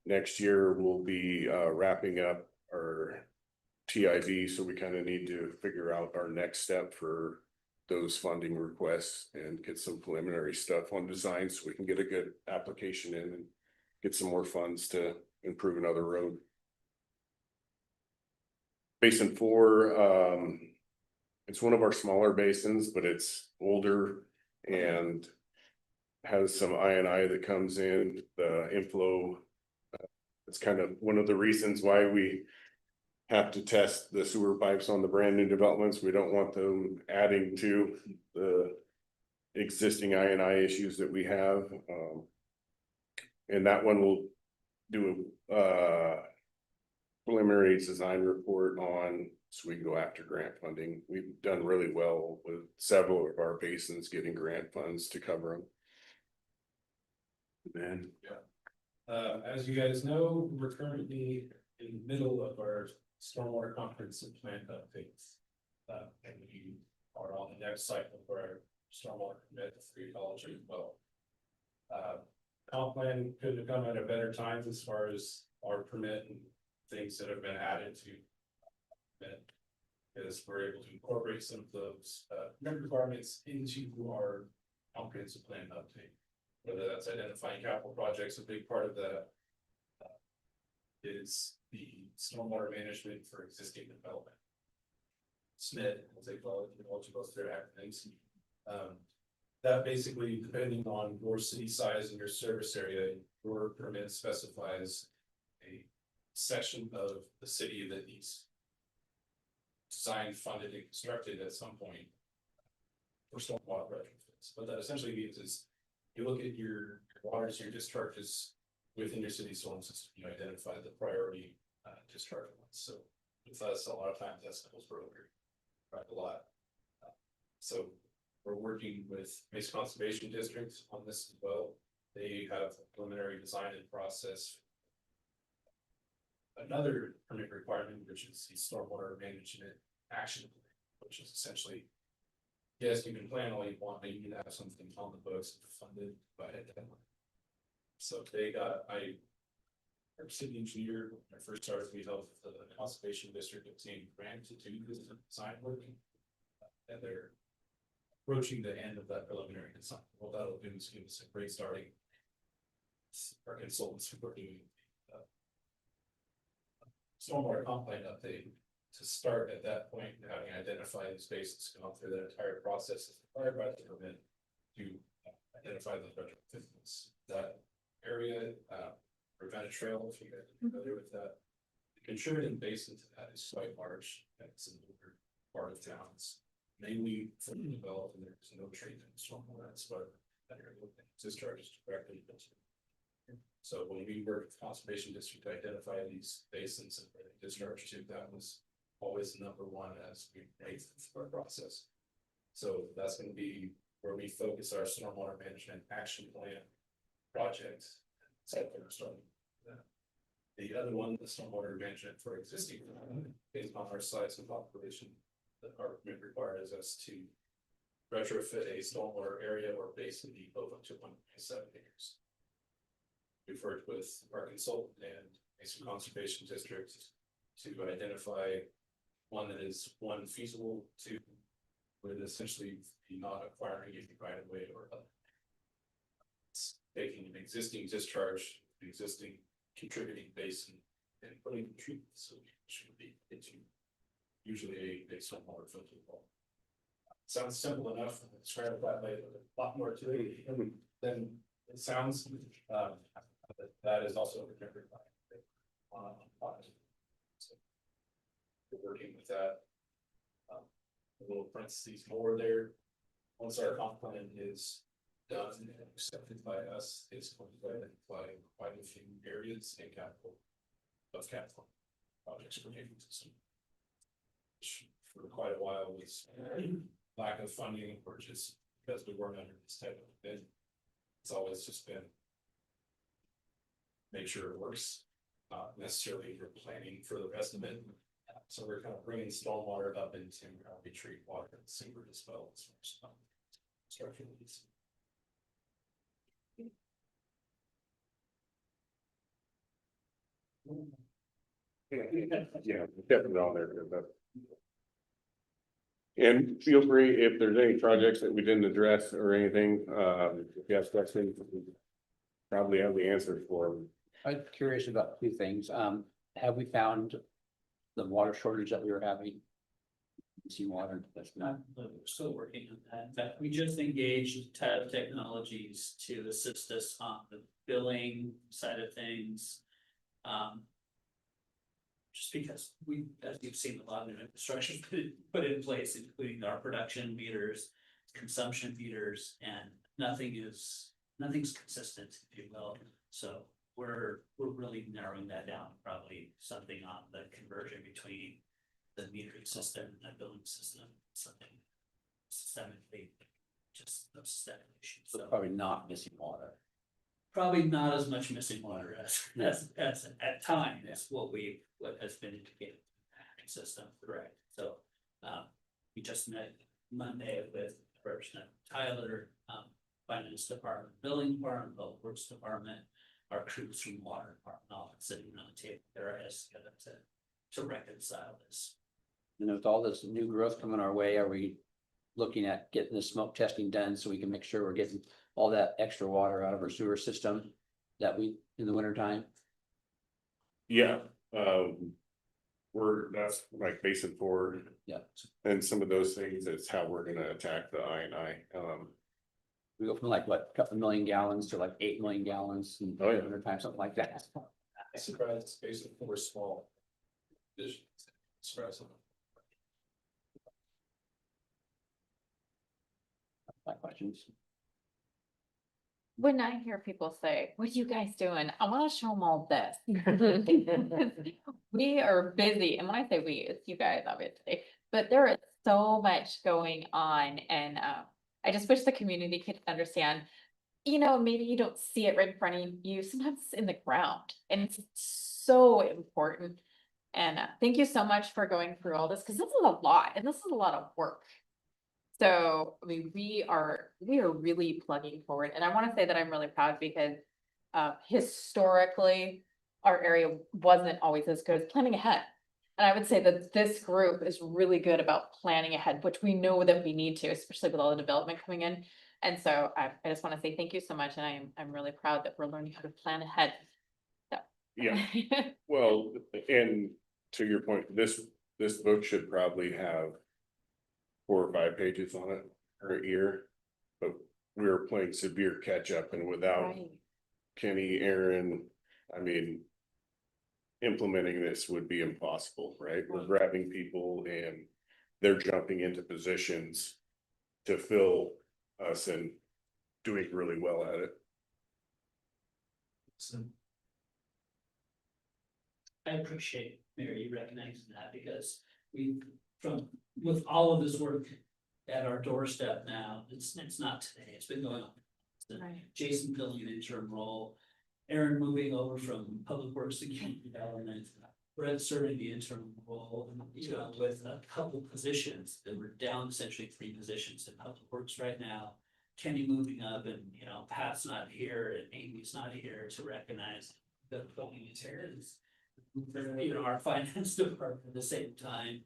next year we'll be, wrapping up our TIV, so we kind of need to figure out our next step for those funding requests and get some preliminary stuff on design so we can get a good application in and get some more funds to improve another road. Basin 4, it's one of our smaller basins, but it's older and has some I&I that comes in, the inflow. It's kind of one of the reasons why we have to test the sewer pipes on the brand new developments. We don't want them adding to the existing I&I issues that we have. And that one will do a preliminary design report on, so we can go after grant funding. We've done really well with several of our basins getting grant funds to cover them. Man. As you guys know, we're currently in the middle of our stormwater comprehensive plan updates. And we are on the next cycle for our stormwater permit for ecology as well. Comp plan couldn't have come at a better time as far as our permit and things that have been added to permit. Because we're able to incorporate some of those permit requirements into our comprehensive plan update. Whether that's identifying capital projects, a big part of that is the stormwater management for existing development. SMID, as they call it, all goes through acronyms. That basically, depending on your city size and your service area, your permit specifies a section of the city that needs designed, funded, and constructed at some point for stormwater retrofits. What that essentially means is you look at your waters, your discharges within your city storm system, you identify the priority discharge ones. So with us, a lot of times that's Hillsborough, right, a lot. So we're working with Mesa Conservation District on this as well. They have a preliminary design and process. Another permit requirement, which is the stormwater management action plan, which is essentially, yes, you can plan all you want, but you need to have something on the books funded by a deadline. So they got, our city engineer, when I first started, we helped the conservation district obtain grant to do this design work. And they're approaching the end of that preliminary design. What that'll do is give us a great starting. Our consultants who are doing stormwater comp plan update to start at that point, having identified the spaces, gone through that entire process as required by the permit to identify the retrofits. That area, Ravenna Trail, if you guys are familiar with that, the contributing basin to that is quite large. And it's in the northern part of town. It's mainly fully developed, and there's no treatment stormwater. That's what that area discharges directly into. So when we work with the conservation district to identify these basins and where they discharge to, that was always number one as we made our process. So that's going to be where we focus our stormwater management action plan project. So we're starting with that. The other one, the stormwater management for existing, based on our size and population, that our permit requires us to retrofit a stormwater area or basin depot up to 1.7 acres. We've worked with our consultant and Mesa Conservation District to identify one that is feasible, to would essentially be not acquiring any right of way or other. It's taking an existing discharge, an existing contributing basin, and putting the treatment facility, which would be into usually a stormwater filter wall. Sounds simple enough. I describe it that way, but a lot more to it than it sounds. That is also remembered by so we're working with that. A little parentheses more there. Once our comp plan is done and accepted by us, it's going to identify quite a few areas in capital projects for paving system. for quite a while was lack of funding or just because we weren't under this type of bid. It's always just been make sure it works, not necessarily for planning for the rest of it. So we're kind of bringing stormwater up into how we treat water and sewer as well as far as structure needs. Yeah, definitely on there, but. And feel free if there's any projects that we didn't address or anything, if you have questions, we probably have the answers for them. I'm curious about two things. Have we found the water shortage that we were having? Missing water, that's not. We're still working on that. In fact, we just engaged TAB Technologies to assist us on the billing side of things. Just because we, as you've seen, a lot of new infrastructure put in place, including our production meters, consumption meters, and nothing's consistent, if you will. So we're really narrowing that down, probably something on the conversion between the metering system and the billing system, something systemically, just those systemic issues. So So probably not missing water. probably not as much missing water as at times, what has been indicated in the system, correct? So, we just met Monday with Representative Tyler, Finance Department, Building Department, Public Works Department, our crews from Water Department, all sitting on the table there as to reconcile this. And with all this new growth coming our way, are we looking at getting the smoke testing done so we can make sure we're getting all that extra water out of our sewer system that we, in the winter time? Yeah, that's like basin forward. Yeah. And some of those things is how we're gonna attack the I&I. We go from like what, a couple million gallons to like 8 million gallons in Oh, yeah. winter time, something like that. I'm surprised basically we're small. Surprising. My questions. When I hear people say, what are you guys doing? I wanna show them all this. We are busy, and when I say we, it's you guys, obviously, but there is so much going on, and I just wish the community could understand. You know, maybe you don't see it right in front of you, sometimes it's in the ground, and it's so important. And thank you so much for going through all this, because this is a lot, and this is a lot of work. So, I mean, we are really plugging forward, and I want to say that I'm really proud because historically, our area wasn't always as good as planning ahead. And I would say that this group is really good about planning ahead, which we know that we need to, especially with all the development coming in. And so I just want to say thank you so much, and I'm really proud that we're learning how to plan ahead. So. Yeah, well, and to your point, this book should probably have 4 or 5 pages on it per year. But we were playing severe catch up, and without Right. Kenny, Aaron, I mean, implementing this would be impossible, right? We're grabbing people and they're jumping into positions to fill us and doing really well at it. So. I appreciate, Mary, you recognizing that, because with all of this work at our doorstep now, it's not today, it's been going on. Right. Jason filling an interim role, Aaron moving over from Public Works to Community Development, Brett serving the interim role, you know, with a couple positions that we're down essentially 3 positions in Public Works right now. Kenny moving up, and you know, Pat's not here and Amy's not here to recognize the communities. You know, our finance department at the same time.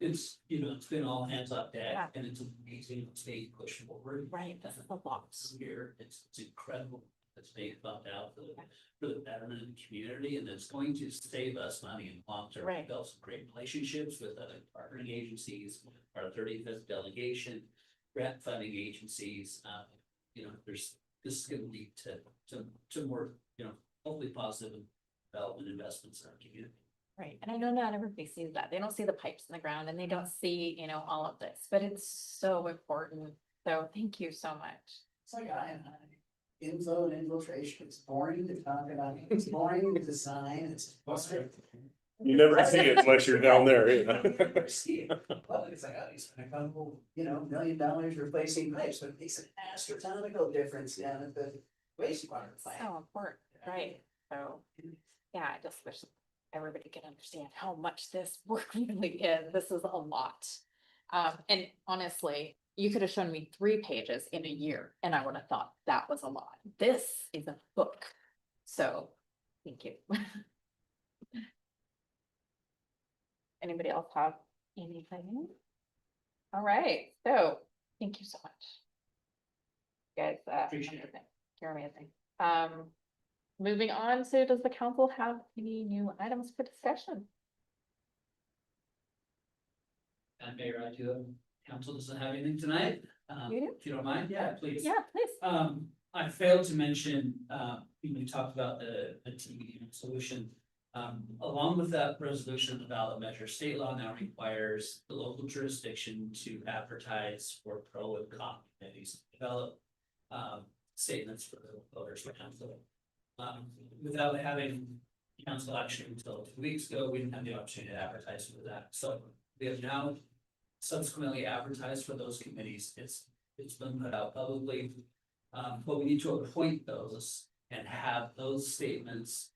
It's, you know, it's been all hands on Yeah. deck, and it's amazing what's being pushed forward. Right, this is a lot. Here, it's incredible. It's being bumped out for the betterment of the community, and it's going to save us money in the long term. Right. We've built some great relationships with other partnering agencies, our 35th delegation, grant funding agencies. You know, this is gonna lead to more, you know, hopefully positive development investments in our community. Right, and I know not everybody sees that, they don't see the pipes in the ground, and they don't see, you know, all of this, but it's so important. So thank you so much. It's like info and infiltration, it's boring to talk about, it's boring to design, it's frustrating. You never see it unless you're down there, you know? Well, it's like, oh, you spent a couple, $1 million replacing pipes, but it makes an astronomical difference down at the wastewater plant. So important, right? So, yeah, I just wish everybody could understand how much this work really is. This is a lot. And honestly, you could have shown me 3 pages in a year and I would have thought that was a lot. This is a book. So, thank you. Anybody else have anything? All right, so thank you so much. You guys, Appreciate it. amazing. You're amazing. Moving on to, does the council have any new items for discussion? And Mayor, I do, council doesn't have anything tonight. You do? If you don't mind, yeah, please. Yeah, please. I failed to mention, when we talked about the TV solution. Along with that resolution of the ballot measure, state law now requires the local jurisdiction to advertise for pro and con committees, develop statements for the voters to council. Without having council action until 2 weeks ago, we didn't have the opportunity to advertise for that. So we have now subsequently advertised for those committees. It's been put out publicly. But we need to appoint those and have those statements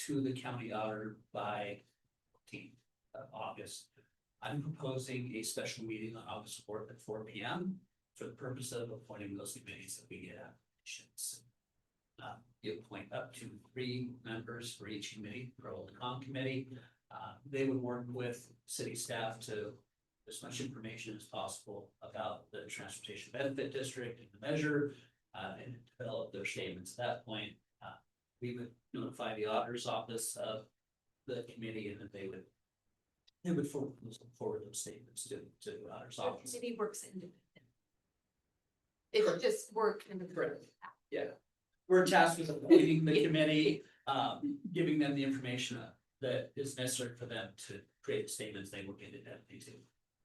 to the county auditor by 14th of August. I'm proposing a special meeting on August 4th at 4 p.m. for the purpose of appointing those committees that we get applications. You appoint up to 3 members for each committee, pro and con committee. They would work with city staff to as much information as possible about the transportation benefit district and the measure, and develop their statements at that point. We would notify the auditor's office of the committee, and then they would forward those statements to the auditor's office. City works independent. It would just work independently. Yeah, we're tasked with appointing the committee, giving them the information that is necessary for them to create statements. They will get it at to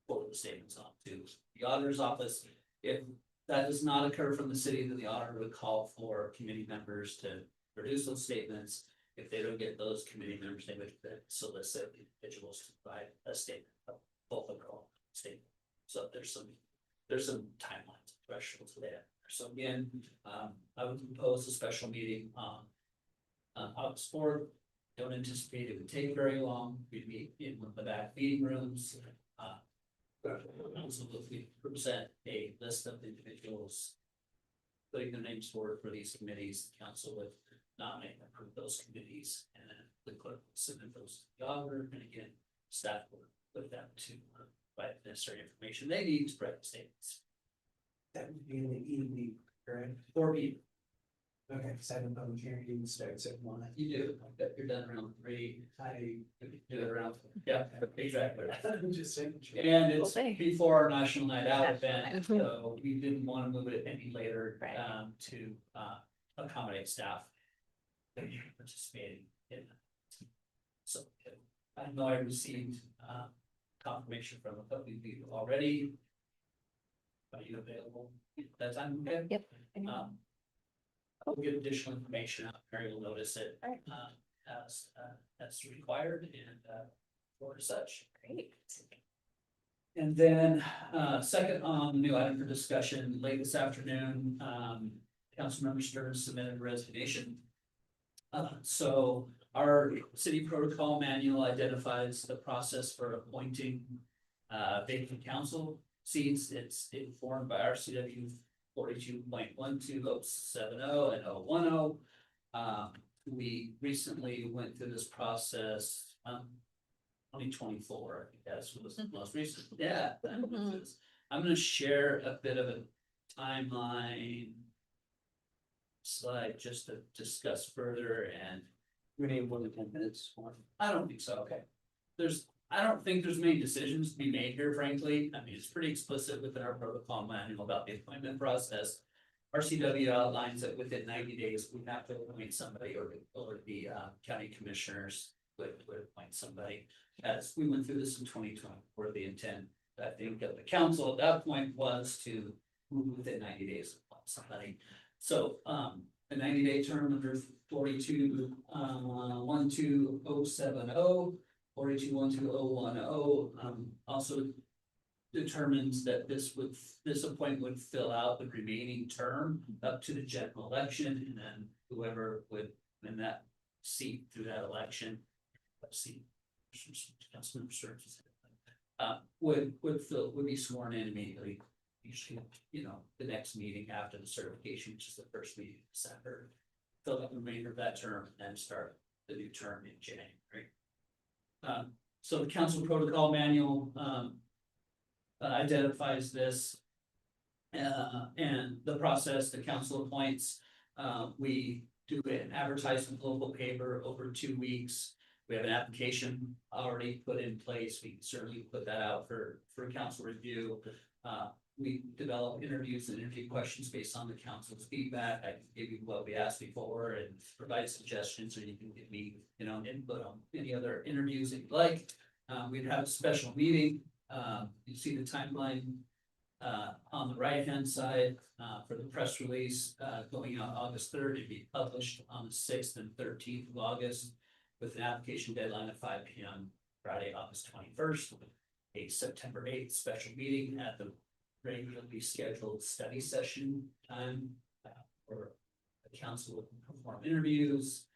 forward the statements on to the auditor's office. If that does not occur from the city, then the auditor would call for committee members to produce those statements. If they don't get those committee members, they would then solicit individuals to provide a statement, both of their own statement. So there's some timelines, thresholds there. So again, I would propose a special meeting on August 4th. Don't anticipate it would take very long. We'd meet in one of the back meeting rooms. Also, if we present a list of individuals putting their names forward for these committees, the council would nominate and approve those committees, and then the clerk will submit those to the auditor, and again, staff will put them to provide the necessary information they need to write statements. That would be in the evening, correct? 4 p.m. Okay, because I have a public hearing starts at 1. You do, but you're done around 3. I Do it around, yeah, exactly. I'm just saying. And it's Full day. before our National Night Out National event, Night. so we didn't want to move it any later, Right. to, accommodate staff that are participating in it. So, I know I received, confirmation from a couple of people already. Are you available at that time? Okay. Yep. We'll get additional information out, Mary will notice it, Right. as required and, for such. Great. And then, second on the new item for discussion, late this afternoon, Councilmember Stearns submitted a resignation. So our city protocol manual identifies the process for appointing vacant council seats. It's informed by RCW 42.12070 and 010. We recently went through this process, 2024, I think that's what was the most recent. Yeah. I'm gonna share a bit of a timeline slide just to discuss further, and We need more than 10 minutes. I don't think so, okay. I don't think there's many decisions to be made here, frankly. I mean, it's pretty explicit within our protocol manual about the appointment process. RCW outlines that within 90 days, we have to appoint somebody, or the county commissioners would appoint somebody. As we went through this in 2020, where the intent, I think, of the council at that point was to move within 90 days to appoint somebody. So a 90-day term under 42, 12070, 42 also determines that this appointment would fill out the remaining term up to the general election, and then whoever would win that seat through that election. Let's see. Councilmember Sturgis, would be sworn in immediately. Usually, the next meeting after the certification, which is the first meeting in December. Fill out the remainder of that term and then start the new term in January. So the council protocol manual, identifies this. And the process the council appoints, we do an advertisement local paper over 2 weeks. We have an application already put in place. We can certainly put that out for council review. We develop interviews and interview questions based on the council's feedback. I can give you what we asked before and provide suggestions, or you can give me, input on any other interviews that you'd like. We'd have a special meeting. You see the timeline on the right-hand side for the press release going out August 3rd. It'd be published on the 6th and 13th of August with an application deadline of 5 p.m. Friday, August 21st. A September 8th special meeting at the regularly scheduled study session time where the council will perform interviews.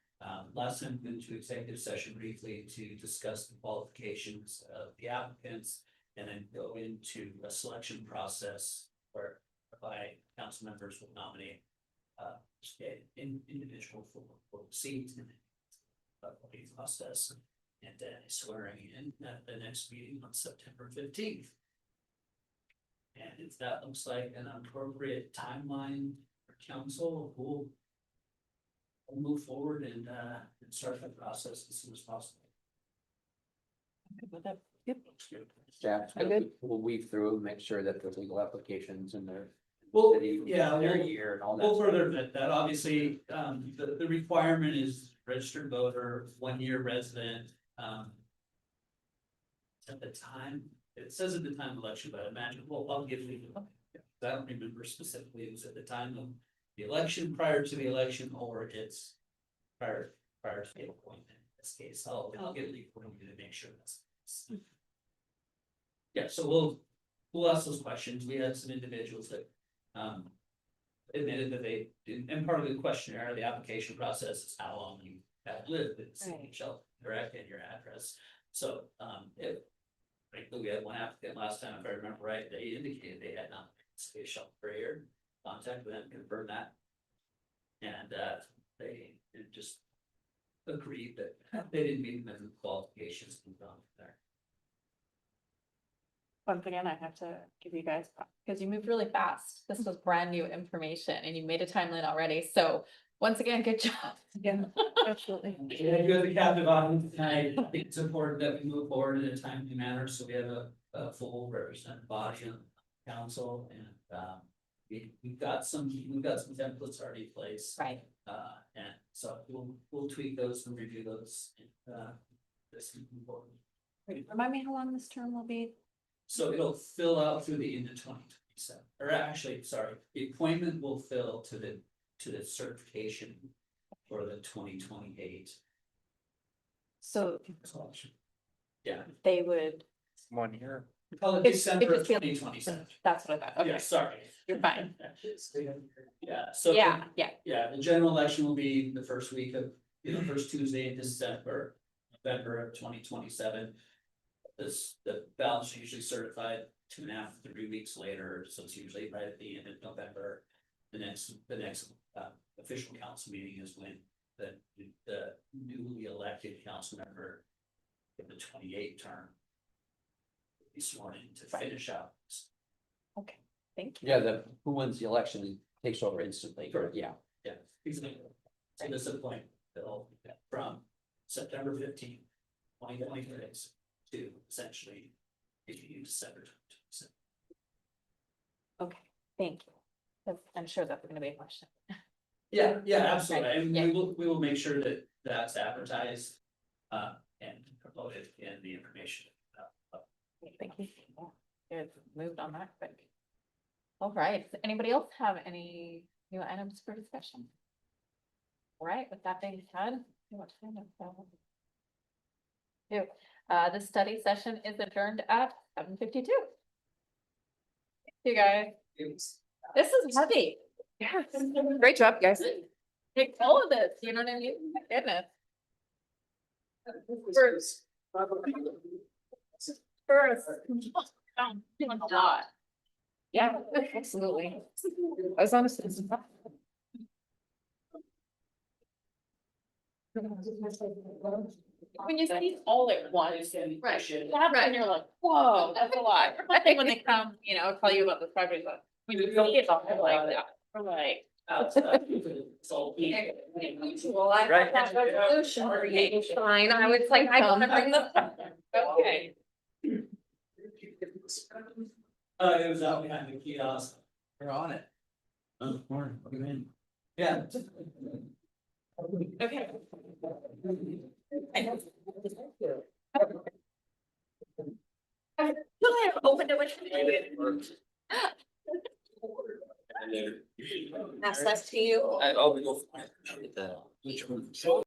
Last time we went to executive session briefly to discuss the qualifications of the applicants, and then go into a selection process whereby council members will nominate an individual for the seat, and then process, and then swearing in at the next meeting on September 15th. And if that looks like an appropriate timeline for council, we'll move forward and start the process as soon as possible. Yep. Looks good. Staff, I'm good. we'll weave through, make sure that the legal applications and their. Well, their year and all that. We'll further vet that. Obviously, the requirement is registered voter, 1-year resident. At the time, it says at the time of election, but I imagine, I'll give you. I don't remember specifically, it was at the time of the election, prior to the election, or it's prior to the appointment. In this case, I'll get legal for you to make sure that's. Yeah, so we'll ask those questions. We had some individuals that admitted that they didn't, and part of the questionnaire, the application process is how long you have lived in the city of Shelton, correct, and your address. So frankly, we had one applicant last time, if I remember right, they indicated they had not been in the city of Shelton for a year. Contact them, confirm that. And they just agreed that they didn't meet the minimum qualifications and gone from there. Once again, I have to give you guys, Because you moved really fast. This was brand new information and you made a timeline already. So once again, good job. yeah, absolutely. Yeah, you have the captive audience tonight. I think it's important that we move forward in a timely manner, so we have a full representative body on council, and we've got some templates already in place. Right. And so we'll tweak those and review those this moving forward. Remind me how long this term will be? So it'll fill out through the end of 2027, or actually, sorry, the appointment will fill to the certification for the 2028 So election. Yeah, they would. 1 year. call it It's- December it of just feels- 2027. That's what I thought. Yeah, Okay, sorry. you're fine. Yeah, so. Yeah, The general election will be the first week of, first Tuesday in December, November of 2027. The ballots are usually certified 2.5 to 3 weeks later, so it's usually right at the end of November. The next official council meeting is when the newly elected council member in the 28 term will be sworn in to finish out. okay, thank you. Yeah, who wins the election takes over instantly. Correct. Yeah. Yeah, exactly. So this appointment bill from September 15th, 2026 to essentially December 2027. Okay, thank you. I'm sure that's gonna be a question. Yeah, absolutely. Right, And yeah. we will make sure that that's advertised and promoted in the information. Thank you. Good, moved on that quick. All right, does anybody else have any new items for discussion? All right, with that being said. The study session is adjourned at 7:52. You guys. This is heavy. Yeah. Great job, guys. Take all of this, you know what I mean? My goodness. First. Yeah, absolutely. I was honestly. When you see all at once, Right, that's when you're like, whoa, that's a lot. I think when they come, tell you about the project, but when you see it all like that, we're like. Well, I Right. got that resolution for you, fine, I was like, I wanna bring the. Okay. It was out behind the kiosk. We're on it. Oh, Warren, what do you mean? Yeah. Okay. Open it with. Pass that to you. Oh, we go. Which one?